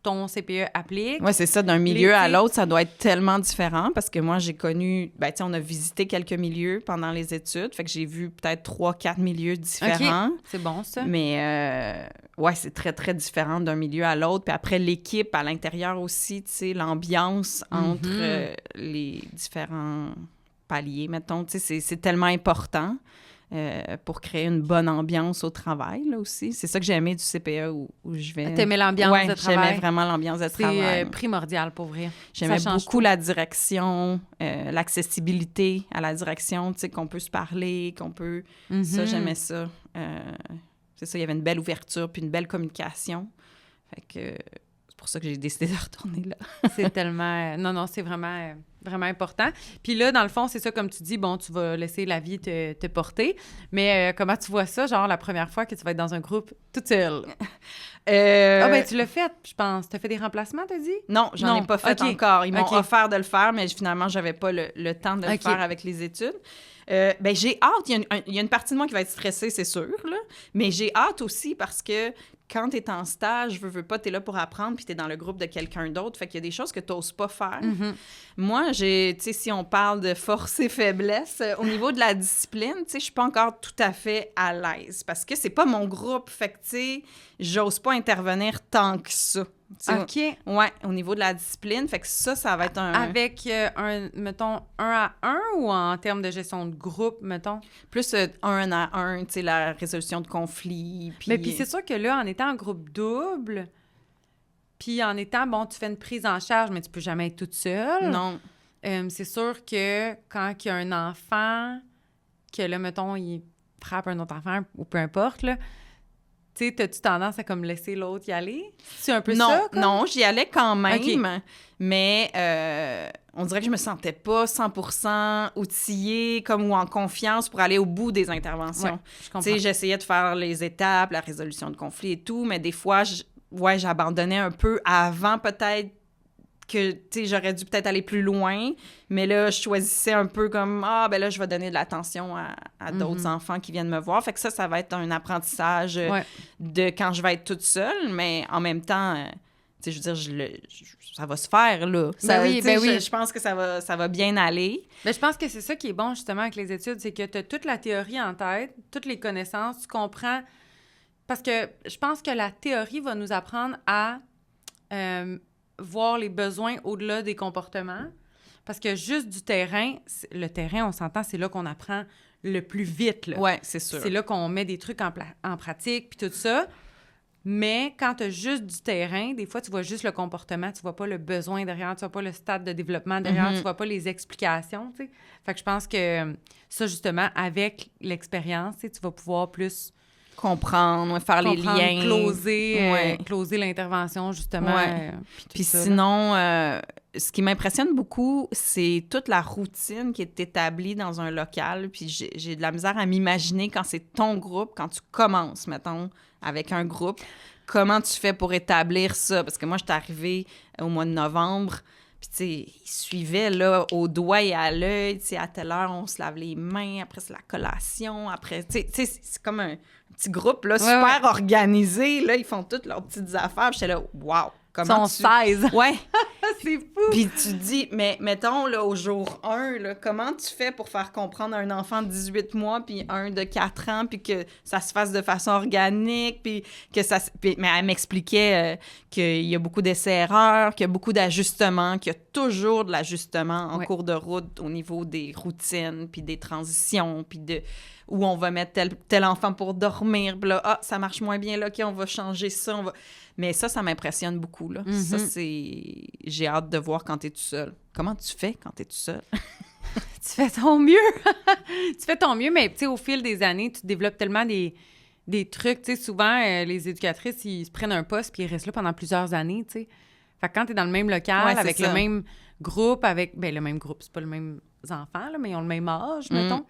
ton CPE applique. Oui, c'est ça. D'un milieu à l'autre, ça doit être tellement différent parce que moi, j'ai connu... Ben, tu sais, on a visité quelques milieux pendant les études. Fait que j'ai vu peut-être 3-4 milieux différents. OK. C'est bon, ça. Mais, ouais, c'est très, très différent d'un milieu à l'autre. Puis après, l'équipe à l'intérieur aussi, tu sais, l'ambiance entre les différents paliers, mettons. Tu sais, c'est tellement important. Pour créer une bonne ambiance au travail, là, aussi. C'est ça que j'ai aimé du CPE où je vais... T'aimais l'ambiance de travail? J'aimais vraiment l'ambiance de travail. C'est primordial, pour vrai. J'aimais beaucoup la direction, l'accessibilité à la direction, tu sais, qu'on peut se parler, qu'on peut... Ça, j'aimais ça. C'est ça, il y avait une belle ouverture puis une belle communication. Fait que... C'est pour ça que j'ai décidé de retourner là. C'est tellement... non, c'est vraiment, vraiment important. Puis là, dans le fond, c'est ça, comme tu dis, bon, tu vas laisser la vie te porter. Mais comment tu vois ça, genre, la première fois que tu vas être dans un groupe toute seule? Tu l'as fait, je pense. Tu as fait des remplacements, t'as dit? Non, j'en ai pas fait encore. Ils m'ont offert de le faire, mais finalement, j'avais pas le temps de le faire avec les études. J'ai hâte. Il y a une partie de moi qui va être stressée, c'est sûr, là. Mais j'ai hâte aussi parce que quand tu es en stage, veux pas, tu es là pour apprendre, puis tu es dans le groupe de quelqu'un d'autre. Fait qu'il y a des choses que tu n'oses pas faire. Mm-hmm. Moi, si on parle de force et faiblesse, au niveau de la discipline, je suis pas encore tout à fait à l'aise parce que c'est pas mon groupe. Fait que, j'ose pas intervenir tant que ça. OK. Ouais, au niveau de la discipline. Fait que ça va être un... Avec, mettons, 1-1 ou en termes de gestion de groupe, mettons? Plus 1-1, la résolution de conflits. Mais puis c'est sûr que là, en étant en groupe double, puis en étant, bon, tu fais une prise en charge, mais tu peux jamais être toute seule. Non. C'est sûr que quand il y a un enfant, que là, mettons, il frappe un autre enfant, ou peu importe, là, tu sais, t'as-tu tendance à comme laisser l'autre y aller? C'est un peu ça? Non, j'y allais quand même, okay. Mais on dirait que je me sentais pas 100% outillée ou en confiance pour aller au bout des interventions. Ouais, je comprends. Tu sais, j'essayais de faire les étapes, la résolution de conflits et tout, mais des fois, j'abandonnais un peu avant peut-être que, tu sais, j'aurais dû peut-être aller plus loin, mais là, je choisissais un peu comme, là, je vais donner de l'attention à d'autres enfants qui viennent me voir. Fait que ça va être un apprentissage de quand je vais être toute seule, mais en même temps, tu sais, je veux dire, ça va se faire, là. Oui. Je pense que ça va bien aller. Mais je pense que c'est ça qui est bon, justement, avec les études, c'est que tu as toute la théorie en tête, toutes les connaissances, tu comprends. Parce que je pense que la théorie va nous apprendre à voir les besoins au-delà des comportements. Parce que juste du terrain, le terrain, on s'entend, c'est là qu'on apprend le plus vite. Oui, c'est sûr. C'est là qu'on met des trucs en pratique, puis tout ça. Mais quand tu as juste du terrain, des fois, tu vois juste le comportement, tu vois pas le besoin derrière, tu vois pas le stade de développement derrière, tu vois pas les explications, tu sais. Fait que je pense que ça, justement, avec l'expérience, tu vas pouvoir plus... comprendre, faire les liens. Closer l'intervention, justement. Puis sinon, ce qui m'impressionne beaucoup, c'est toute la routine qui est établie dans un local. Puis j'ai de la misère à m'imaginer quand c'est ton groupe, quand tu commences, mettons, avec un groupe, comment tu fais pour établir ça? Parce que moi, je suis arrivée au mois de novembre, puis tu sais, ils suivaient là, au doigt et à l'œil, tu sais, à telle heure, on se lave les mains, après c'est la collation, après, tu sais, c'est comme un petit groupe, là, super organisé, là, ils font toutes leurs petites affaires, j'étais là, wow! Comment tu... 16. Ouais. C'est fou. Puis tu te dis, mais mettons, là, au jour 1, là, comment tu fais pour faire comprendre à un enfant de 18 mois puis un de 4 ans, puis que ça se fasse de façon organique, puis que ça... mais elle m'expliquait qu'il y a beaucoup d'essais-erreurs, qu'il y a beaucoup d'ajustements, qu'il y a toujours de l'ajustement en cours de route au niveau des routines, puis des transitions, puis de où on va mettre tel enfant pour dormir, puis là, ça marche moins bien, là, OK, on va changer ça, on va... Mais ça m'impressionne beaucoup, là. Mm-hmm. Ça, c'est... J'ai hâte de voir quand t'es tout seul. Comment tu fais quand t'es tout seul? Tu fais ton mieux! Tu fais ton mieux, mais, tu sais, au fil des années, tu développes tellement des trucs. Tu sais, souvent, les éducatrices, ils se prennent un poste puis ils restent là pendant plusieurs années, tu sais. Fait que quand t'es dans le même local, avec le même groupe, le même groupe, c'est pas les mêmes enfants, là, mais ils ont le même âge, mettons,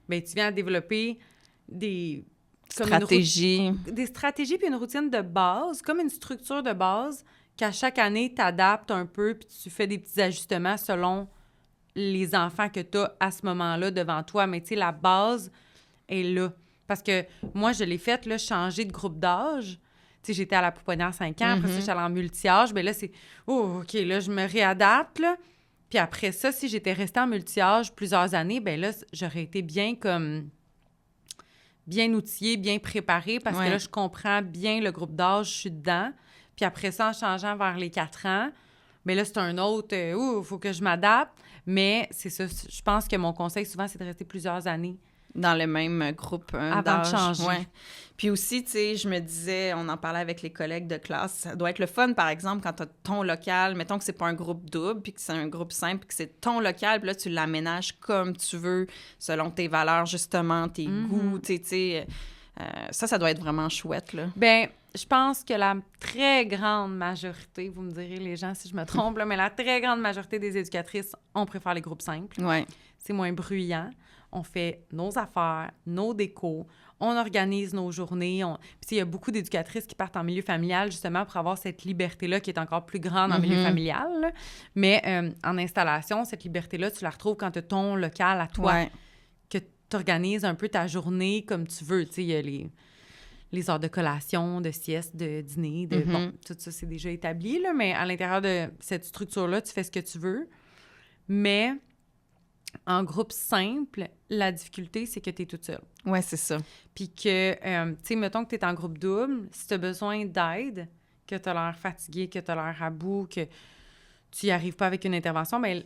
bien, tu viens à développer des stratégies puis une routine de base, comme une structure de base qu'à chaque année, tu adaptes un peu puis tu fais des petits ajustements selon les enfants que tu as à ce moment-là devant toi. Mais tu sais, la base est là. Parce que moi, je l'ai faite, là, changer de groupe d'âge. Tu sais, j'étais à la pouponnière 5 ans, après ça, j'allais en multi-âge. Bien là, c'est « Oh, OK, là, je me réadapte, là. » Puis après ça, si j'étais restée en multi-âge plusieurs années, bien là, j'aurais été bien outillée, bien préparée, parce que là, je comprends bien le groupe d'âge, je suis dedans. Puis après ça, en changeant vers les 4 ans, bien là, c'est un autre, il faut que je m'adapte. Mais c'est ça, je pense que mon conseil, souvent, c'est de rester plusieurs années. Dans le même groupe avant d'âge. De changer. Ouais. Puis aussi, tu sais, je me disais, on en parlait avec les collègues de classe, ça doit être le fun, par exemple, quand tu as ton local, mettons que c'est pas un groupe double, puis que c'est un groupe simple, puis que c'est ton local, puis là, tu l'aménages comme tu veux, selon tes valeurs, justement, tes goûts, tu sais. Ça doit être vraiment chouette, là. Ben, je pense que la très grande majorité, vous me direz les gens si je me trompe, là, mais la très grande majorité des éducatrices, on préfère les groupes simples. Ouais. C'est moins bruyant. On fait nos affaires, nos décos, on organise nos journées. Puis il y a beaucoup d'éducatrices qui partent en milieu familial justement pour avoir cette liberté-là qui est encore plus grande en milieu familial. Là. Mais en installation, cette liberté-là, tu la retrouves quand tu as ton local à toi, que tu organises un peu ta journée comme tu veux. Tu sais, il y a les heures de collation, de sieste, de dîner, bon, tout ça, c'est déjà établi, là, mais à l'intérieur de cette structure-là, tu fais ce que tu veux. Mais en groupe simple, la difficulté, c'est que tu es toute seule. Ouais, c'est ça. Puis que, tu sais, mettons que tu es en groupe double, si tu as besoin d'aide, que tu as l'air fatigué, que tu as l'air à bout, que tu n'y arrives pas avec une intervention, bien,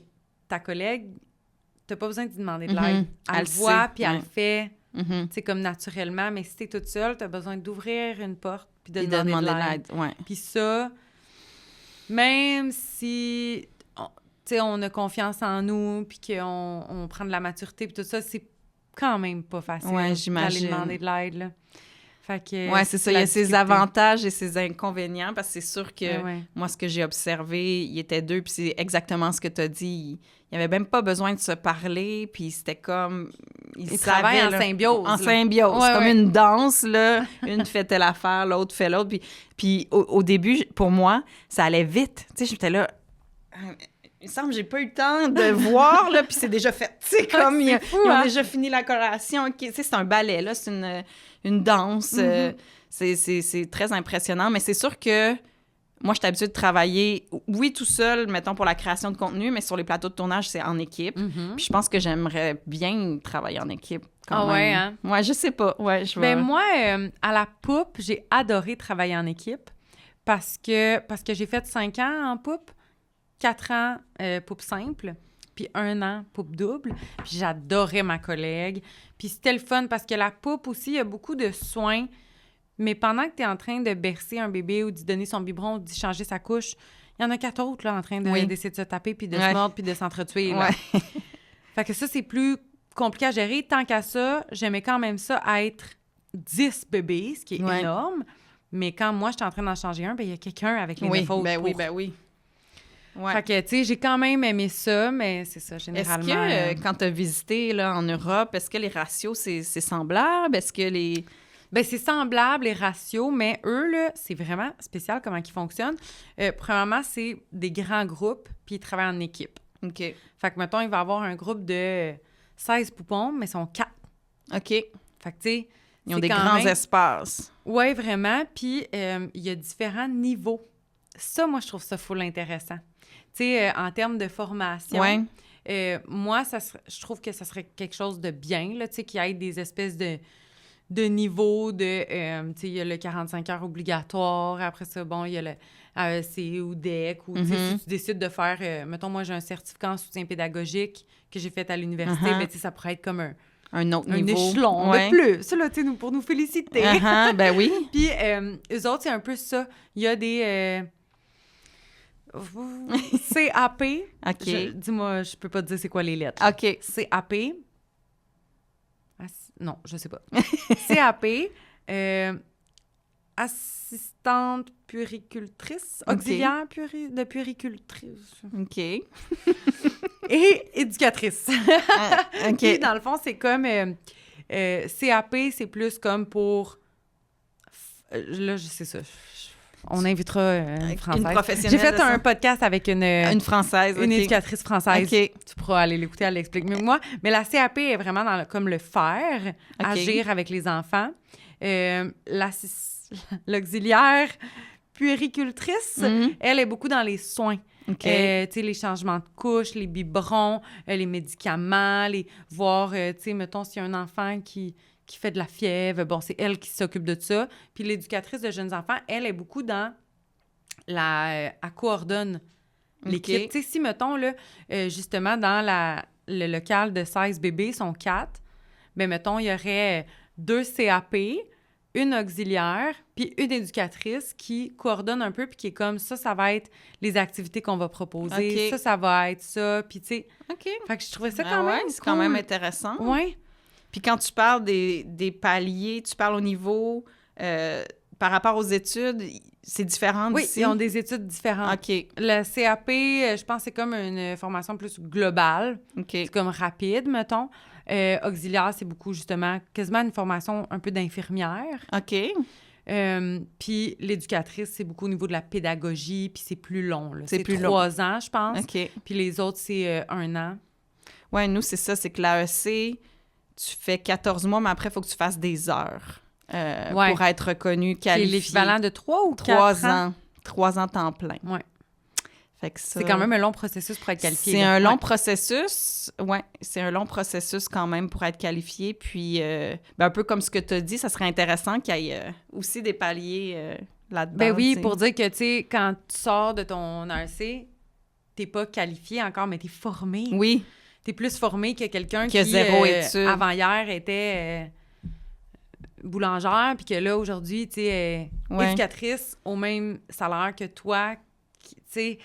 ta collègue, tu n'as pas besoin de lui demander de l'aide. Elle le voit, puis elle le fait, tu sais, comme naturellement. Mais si tu es toute seule, tu as besoin d'ouvrir une porte puis de demander de l'aide. Ouais. Puis ça, même si... Tu sais, on a confiance en nous, puis qu'on prend de la maturité, puis tout ça, c'est quand même pas facile d'aller demander de l'aide, là. Fait que... Ouais, c'est ça. Il y a ses avantages et ses inconvénients, parce que c'est sûr que moi, ce que j'ai observé, il était deux, puis c'est exactement ce que tu as dit. Il n'y avait même pas besoin de se parler, puis c'était comme... Ils travaillent en symbiose. En symbiose. C'est comme une danse, là. Une fait telle affaire, l'autre fait l'autre. Puis au début, pour moi, ça allait vite. Tu sais, j'étais là... Il me semble que j'ai pas eu le temps de voir, là, puis c'est déjà fait. C'est comme, ils ont déjà fini la collation. Okay. Tu sais, c'est un ballet, là, c'est une danse. C'est très impressionnant, mais c'est sûr que moi, je suis habituée de travailler, oui, tout seul, mettons, pour la création de contenu, mais sur les plateaux de tournage, c'est en équipe. Puis je pense que j'aimerais bien travailler en équipe, quand même. Ouais, hein? Ouais, je sais pas. Ouais, moi, à la poupe, j'ai adoré travailler en équipe parce que j'ai fait 5 ans en poupe. 4 ans poupe simple, puis 1 an poupe double. Puis j'adorais ma collègue. Puis c'était le fun parce que la poupe aussi, il y a beaucoup de soins. Mais pendant que tu es en train de bercer un bébé ou d'y donner son biberon ou d'y changer sa couche, il y en a 4 autres là, en train d'essayer de se taper puis de se mordre puis de s'entretuer. Là. Fait que ça, c'est plus compliqué à gérer. Tant qu'à ça, j'aimais quand même ça à être 10 bébés, ce qui est énorme. Mais quand moi, j'étais en train d'en changer un, il y a quelqu'un avec les 9 autres oui. Ouais. Fait que, tu sais, j'ai quand même aimé ça, mais c'est ça, généralement... Est-ce que, quand tu as visité là, en Europe, est-ce que les ratios, c'est semblable? Est-ce que les... Bien, c'est semblable, les ratios, mais eux, là, c'est vraiment spécial comment ils fonctionnent. Premièrement, c'est des grands groupes, puis ils travaillent en équipe. OK. Fait que, mettons, il va y avoir un groupe de 16 poupons, mais ils sont 4. OK. Fait que, tu sais... Ils ont des grands espaces. Oui, vraiment. Puis, il y a différents niveaux. Ça, moi, je trouve ça full intéressant. Tu sais, en termes de formation, moi, je trouve que ça serait quelque chose de bien, là, tu sais, qu'il y ait des espèces de niveaux de... tu sais, il y a le 45 heures obligatoire. Après ça, bon, il y a le AEC ou DEC. Ou, tu sais, si tu décides de faire... mettons, moi, j'ai un certificat en soutien pédagogique que j'ai fait à l'université. Mais tu sais, ça pourrait être comme un autre niveau. Échelon de plus, là, tu sais, pour nous féliciter. Ben oui. Puis, eux autres, c'est un peu ça. Il y a des... CAP. OK. Dis-moi, je peux pas te dire c'est quoi les lettres. OK. CAP. Non, je sais pas. CAP. Assistante puéricultrice. Auxiliaire de puéricultrice. OK. Et éducatrice. OK. Puis, dans le fond, c'est comme... CAP, c'est plus comme pour... Là, c'est ça. On invitera une Française. Une professionnelle. J'ai fait un podcast avec une Française. Une éducatrice française. Okay. Tu pourras aller l'écouter, elle l'explique mieux que moi. Mais la CAP est vraiment comme le faire, agir avec les enfants. L'auxiliaire puéricultrice, elle est beaucoup dans les soins. Okay. Tu sais, les changements de couches, les biberons, les médicaments, voir, tu sais, mettons, s'il y a un enfant qui fait de la fièvre, bon, c'est elle qui s'occupe de ça. Puis l'éducatrice de jeunes enfants, elle est beaucoup dans elle coordonne l'équipe. Tu sais, si, mettons, là, justement, dans le local de 16 bébés, ils sont 4, bien, mettons, il y aurait 2 CAP, une auxiliaire, puis une éducatrice qui coordonne un peu, puis qui est comme, ça va être les activités qu'on va proposer, ça va être ça, puis tu sais... OK. Fait que je trouvais ça quand même c'est quand même intéressant. Oui. Puis quand tu parles des paliers, tu parles au niveau... par rapport aux études, c'est différent d'ici? Oui, ils ont des études différentes. OK. Le CAP, je pense que c'est comme une formation plus globale. OK. C'est comme rapide, mettons. Auxiliaire, c'est beaucoup, justement, quasiment une formation un peu d'infirmière. OK. Puis l'éducatrice, c'est beaucoup au niveau de la pédagogie, puis c'est plus long. Là. C'est plus 3 ans, je pense. OK. Puis les autres, c'est 1 an. Oui, nous, c'est ça. C'est que l'AEC, tu fais 14 mois, mais après, il faut que tu fasses des heures pour être reconnu, qualifié. C'est l'équivalent de 3 ou 4 3 ans. 3 ans temps plein. Oui. Fait que ça, c'est quand même un long processus pour être qualifié. C'est un long processus. Oui, c'est un long processus quand même pour être qualifié. Puis, un peu comme ce que tu as dit, ça serait intéressant qu'il y ait aussi des paliers là-dedans. Ben oui, t'sais. pour dire que, tu sais, quand tu sors de ton AEC, t'es pas qualifié encore, mais t'es formé. Oui. T'es plus formé que quelqu'un qui a zéro étude. Avant hier, était boulangère, puis que là, aujourd'hui, tu sais, éducatrice au même salaire que toi. Tu sais,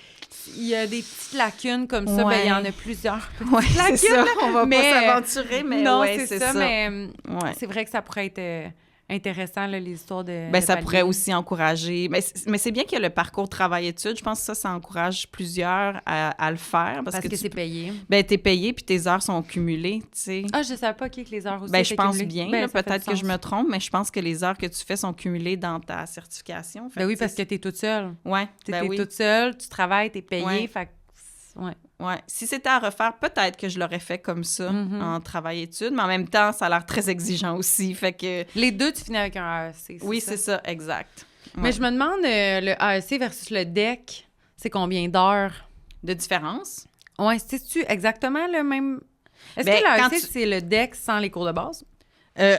il y a des petites lacunes comme ça. Ben, il y en a plusieurs petites lacunes. C'est ça. On va mais, pas s'aventurer, mais non, ouais, c'est ça. Mais ouais. c'est vrai que ça pourrait être intéressant, là, les histoires de Ben, ça paliers. pourrait aussi encourager. Mais c'est bien qu'il y a le parcours travail-études. Je pense que ça encourage plusieurs à le faire. Parce que c'est payé. Ben, t'es payé puis tes heures sont cumulées, tu sais. Ah, je savais pas que les heures aussi Ben, étaient je pense cumulées. bien. Ben, Là, ça fait peut-être du que je sens. me trompe, mais je pense que les heures que tu fais sont cumulées dans ta certification. Fait Ben oui, que, parce que t'es toute seule. Ouais, T'es oui. toute seule, tu travailles, t'es payée, Ouais. fait que... Ouais. Ouais. Si c'était à refaire, peut-être que je l'aurais fait comme ça, en travail-études, mais en même temps, ça a l'air très exigeant aussi, fait que... Les deux, tu finis avec un AEC, Oui, c'est ça, exact. Mais Ouais. je me demande, le AEC versus le DEC, c'est combien d'heures? De différence? Ouais, c'est-tu exactement le même... Est-ce Ben, que quand l'AEC, c'est le DEC sans les cours de base?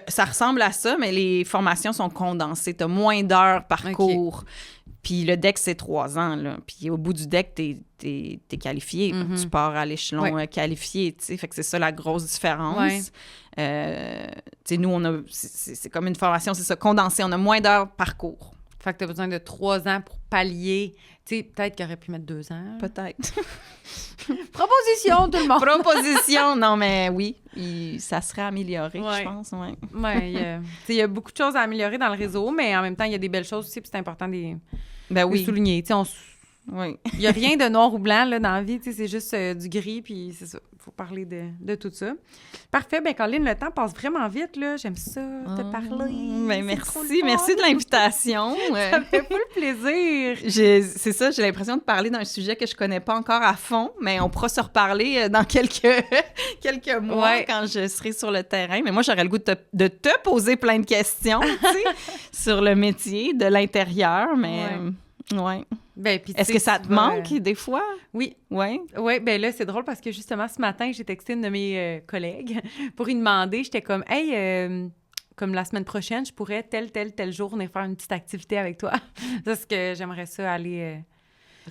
Ça ressemble à ça, mais les formations sont condensées. Tu as moins d'heures par cours. Puis le DEC, c'est 3 ans. Là. Puis au bout du DEC, t'es qualifié. Tu pars à l'échelon qualifié. T'sais. Fait que c'est ça la grosse différence. Nous, c'est comme une formation, c'est ça, condensée. On a moins d'heures par cours. Fait que t'as besoin de 3 ans pour pallier. Tu sais, peut-être qu'il aurait pu mettre 2 ans. Peut-être. Proposition, tout le monde! Proposition, non, mais oui. Ça serait amélioré, je pense. Ouais. Ouais, il y a beaucoup de choses à améliorer dans le réseau, mais en même temps, il y a des belles choses aussi, puis c'est important de les souligner. Oui. Il n'y a rien de noir ou blanc là, dans la vie, c'est juste du gris, puis c'est ça. Il faut parler de tout ça. Parfait. Bien, Colline, le temps passe vraiment vite, là. J'aime ça, te parler. Ben, merci de l'invitation. Ça me fait full plaisir. C'est ça, j'ai l'impression de parler d'un sujet que je connais pas encore à fond, mais on pourra se reparler dans quelques mois quand je serai sur le terrain. Mais moi, j'aurais le goût de te poser plein de questions, tu sais, sur le métier de l'intérieur, mais... Ouais. Ben, est-ce que ça te manque des fois? Oui. Oui? Oui, ben là, c'est drôle parce que justement, ce matin, j'ai texté une de mes collègues pour lui demander, j'étais comme, hey, comme la semaine prochaine, je pourrais tel jour venir faire une petite activité avec toi. Parce que j'aimerais ça aller...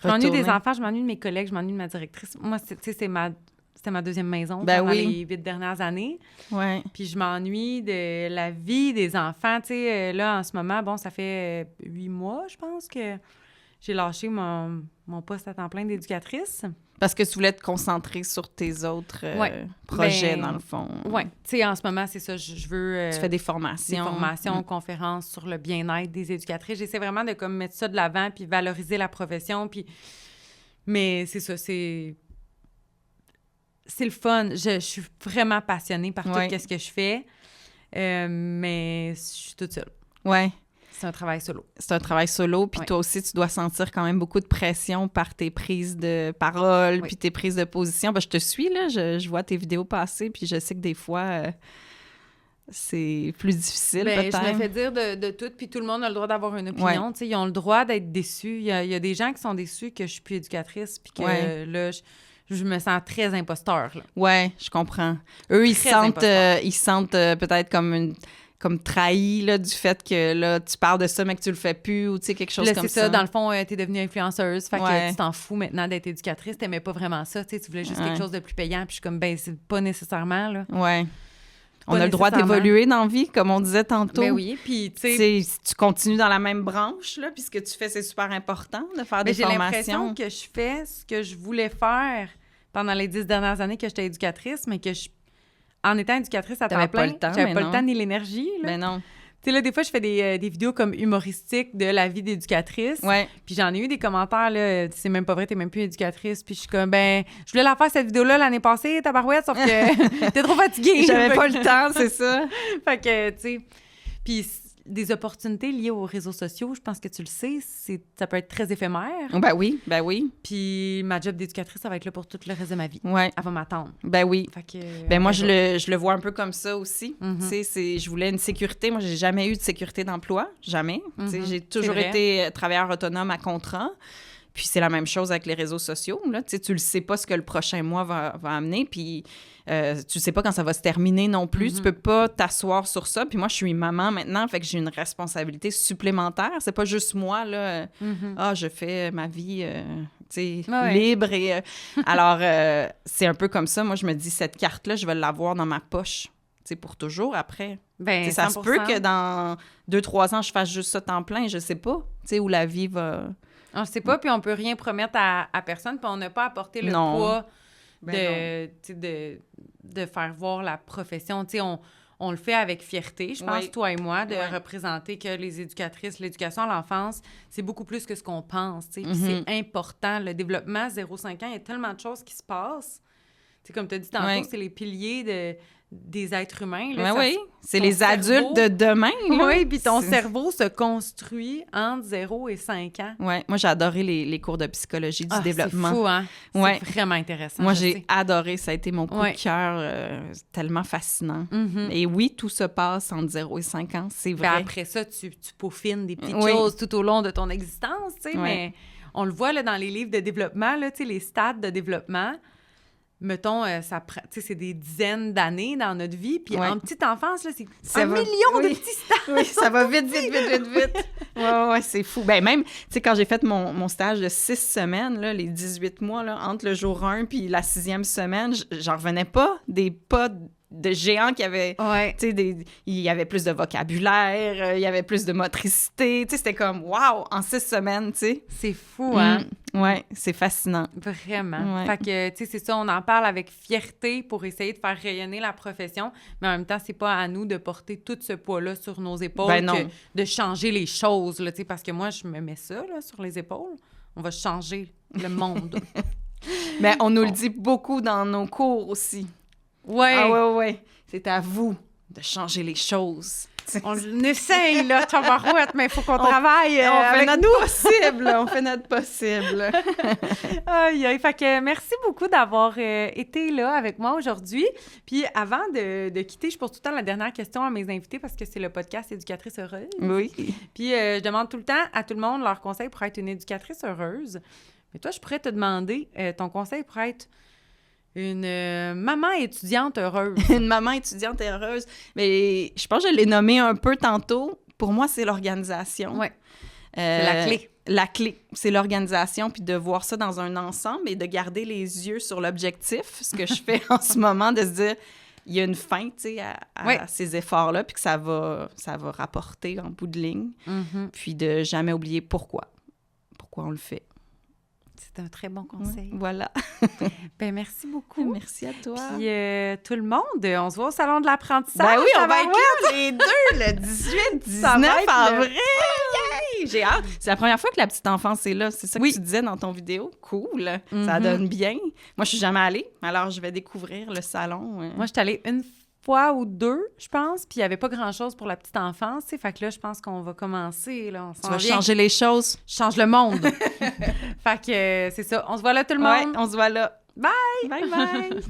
Je m'ennuie des enfants, je m'ennuie de mes collègues, je m'ennuie de ma directrice. Moi, c'était ma deuxième maison pendant les 8 dernières années. Ouais. Puis je m'ennuie de la vie des enfants. Tu sais, là, en ce moment, bon, ça fait 8 mois, je pense, que j'ai lâché mon poste à temps plein d'éducatrice. Parce que tu voulais te concentrer sur tes autres projets, dans le fond. Oui. Tu sais, en ce moment, c'est ça, je veux... tu fais des formations. Des formations, conférences sur le bien-être des éducatrices. J'essaie vraiment de comme, mettre ça de l'avant puis valoriser la profession. Puis... Mais c'est ça, c'est le fun. Je suis vraiment passionnée par tout ce que je fais. Mais je suis toute seule. Oui. C'est un travail solo. C'est un travail solo, puis toi aussi, tu dois sentir quand même beaucoup de pression par tes prises de parole, puis tes prises de position. Ben, je te suis, là, je vois tes vidéos passer, puis je sais que des fois, c'est plus difficile, peut-être. Je me fais dire de tout, puis tout le monde a le droit d'avoir une opinion. Ils ont le droit d'être déçus. Il y a des gens qui sont déçus que je suis plus éducatrice, puis que là, je me sens très imposteur. Oui, je comprends. Eux, ils se sentent peut-être comme trahi là, du fait que là, tu parles de ça, mais que tu le fais plus, ou tu sais, quelque chose comme ça. C'est ça, dans le fond, t'es devenue influenceuse, fait que tu t'en fous maintenant d'être éducatrice, t'aimais pas vraiment ça, tu voulais juste quelque chose de plus payant, puis je suis comme, ben c'est pas nécessairement, là. Ouais. On a le droit d'évoluer dans la vie, comme on disait tantôt. Ben oui, puis tu sais... Si tu continues dans la même branche, là, puis ce que tu fais, c'est super important de faire des formations. J'ai l'impression que je fais ce que je voulais faire pendant les 10 dernières années que j'étais éducatrice, mais que en étant éducatrice à temps T'avais plein, pas le temps, j'avais mais pas non. le temps ni l'énergie. Là. Ben non. Tu sais, là, des fois, je fais des vidéos comme humoristiques de la vie d'éducatrice. Ouais. Puis j'en ai eu des commentaires, là, c'est même pas vrai, t'es même plus éducatrice. Puis je suis comme, ben, je voulais la faire cette vidéo-là l'année passée, tabarouette, sauf que t'es trop fatiguée. J'avais pas le temps, c'est ça. Fait que, tu sais, puis des opportunités liées aux réseaux sociaux, je pense que tu le sais, ça peut être très éphémère. Ben oui, ben oui. Puis ma job d'éducatrice, ça va être là pour tout le reste de ma vie. Ouais. Elle va m'attendre. Ben oui. Fait que, Ben moi, je le vois un peu comme ça aussi. Mhm. Tu sais, je voulais une sécurité. Moi, j'ai jamais eu de sécurité d'emploi. Jamais. Tu sais, j'ai toujours vrai. été travailleur autonome à contrat. Puis c'est la même chose avec les réseaux sociaux. Là. Tu sais, tu le sais pas ce que le prochain mois va amener. Puis tu sais pas quand ça va se terminer non plus. Tu peux pas t'asseoir sur ça. Puis moi, je suis maman maintenant. Fait que j'ai une responsabilité supplémentaire. C'est pas juste moi, là. Je fais ma vie... tu sais, Ouais. libre. Et, alors, c'est un peu comme ça. Moi, je me dis, cette carte-là, je vais l'avoir dans ma poche, tu sais, pour toujours après. Ben, Tu sais, ça se 100%. peut que dans 2-3 ans, je fasse juste ça temps plein. Je sais pas, tu sais, où la vie va... On ne sait pas, puis on peut rien promettre à personne, puis on n'a pas apporté le Non. poids Ben tu sais, de faire voir la profession. Tu sais, on le fait avec fierté, je pense, Oui. toi et moi, de Ouais. représenter que les éducatrices, l'éducation à l'enfance, c'est beaucoup plus que ce qu'on pense. Tu sais. Puis Mhm. c'est important. Le développement 0-5 ans, il y a tellement de choses qui se passent. Tu sais, comme tu as dit tantôt, Ouais. c'est les piliers des êtres humains. Là, Ben ça oui, c'est ton les cerveau- adultes de demain. là. Oui, puis ton C'est- cerveau se construit entre 0 et 5 ans. Ouais, moi, j'ai adoré les cours de psychologie du développement. C'est fou, hein? Ouais. C'est vraiment intéressant. Moi, je j'ai sais. adoré. Ça a été mon coup Ouais. de cœur. Tellement fascinant. Mhm. Et oui, tout se passe entre 0 et 5 ans, c'est Ben vrai. après ça, tu peaufines des petites Oui. choses tout au long de ton existence, tu sais, Ouais. mais on le voit là, dans les livres de développement, là, tu sais, les stades de développement. Mettons, ça prend, tu sais, c'est des dizaines d'années dans notre vie. Puis Ouais. en petite enfance, là, c'est Ça un va- million de oui. petits stades. Oui, ça va vite, vite, vite, vite, vite. Ouais, c'est fou. Ben même, tu sais, quand j'ai fait mon stage de 6 semaines, là, les 18 mois, là, entre le jour 1 puis la 6e semaine, j'en revenais pas des pas de géants qui avaient... Ouais. Tu sais, il y avait plus de vocabulaire, il y avait plus de motricité. Tu sais, c'était comme, wow, en 6 semaines, tu sais. C'est fou, hein? Ouais, c'est fascinant. Vraiment. Ouais. Fait que, tu sais, c'est ça, on en parle avec fierté pour essayer de faire rayonner la profession, mais en même temps, c'est pas à nous de porter tout ce poids-là sur nos épaules, Ben non. de changer les choses, là, tu sais, parce que moi, je me mets ça, là, sur les épaules. On va changer le monde. Mais on nous le dit beaucoup dans nos cours aussi. Ouais. Ah ouais. C'est à vous de changer les choses. On essaye, là, tabarouette, mais il faut qu'on travaille On fait avec notre nous. possible. On fait notre possible. Aïe, aïe. Fait que merci beaucoup d'avoir été là avec moi aujourd'hui. Puis avant de quitter, je pose tout le temps la dernière question à mes invités parce que c'est le podcast Éducatrice heureuse. Oui. Puis je demande tout le temps à tout le monde leur conseil pour être une éducatrice heureuse. Mais toi, je pourrais te demander ton conseil pour être une maman étudiante heureuse. Une maman étudiante heureuse. Mais je pense que je l'ai nommé un peu tantôt. Pour moi, c'est l'organisation. Ouais. C'est la clé. La clé, c'est l'organisation, puis de voir ça dans un ensemble et de garder les yeux sur l'objectif, ce que je fais en ce moment, de se dire, il y a une fin, tu sais, à ces efforts-là, puis que ça va rapporter en bout de ligne, puis de jamais oublier pourquoi on le fait. C'est un très bon conseil. Voilà. Ben merci beaucoup. Merci à toi. Puis tout le monde, on se voit au Salon de l'apprentissage. Ben oui, on ça va être être là, les deux, le 18, Ça va 19 être avril. Yay! J'ai hâte. C'est la première fois que la petite enfance est là. C'est ça que tu disais dans ton vidéo. Cool. Ça donne bien. Moi, je suis jamais allée. Alors, je vais découvrir le salon. Moi, je suis allée une fois ou deux, je pense, puis il n'y avait pas grand-chose pour la petite enfance. Fait que là, je pense qu'on va commencer. Là, Tu vas changer les choses. Je change le monde. Fait que c'est ça. On se voit là, tout le monde. Ouais, on se voit là. Bye! Bye, bye.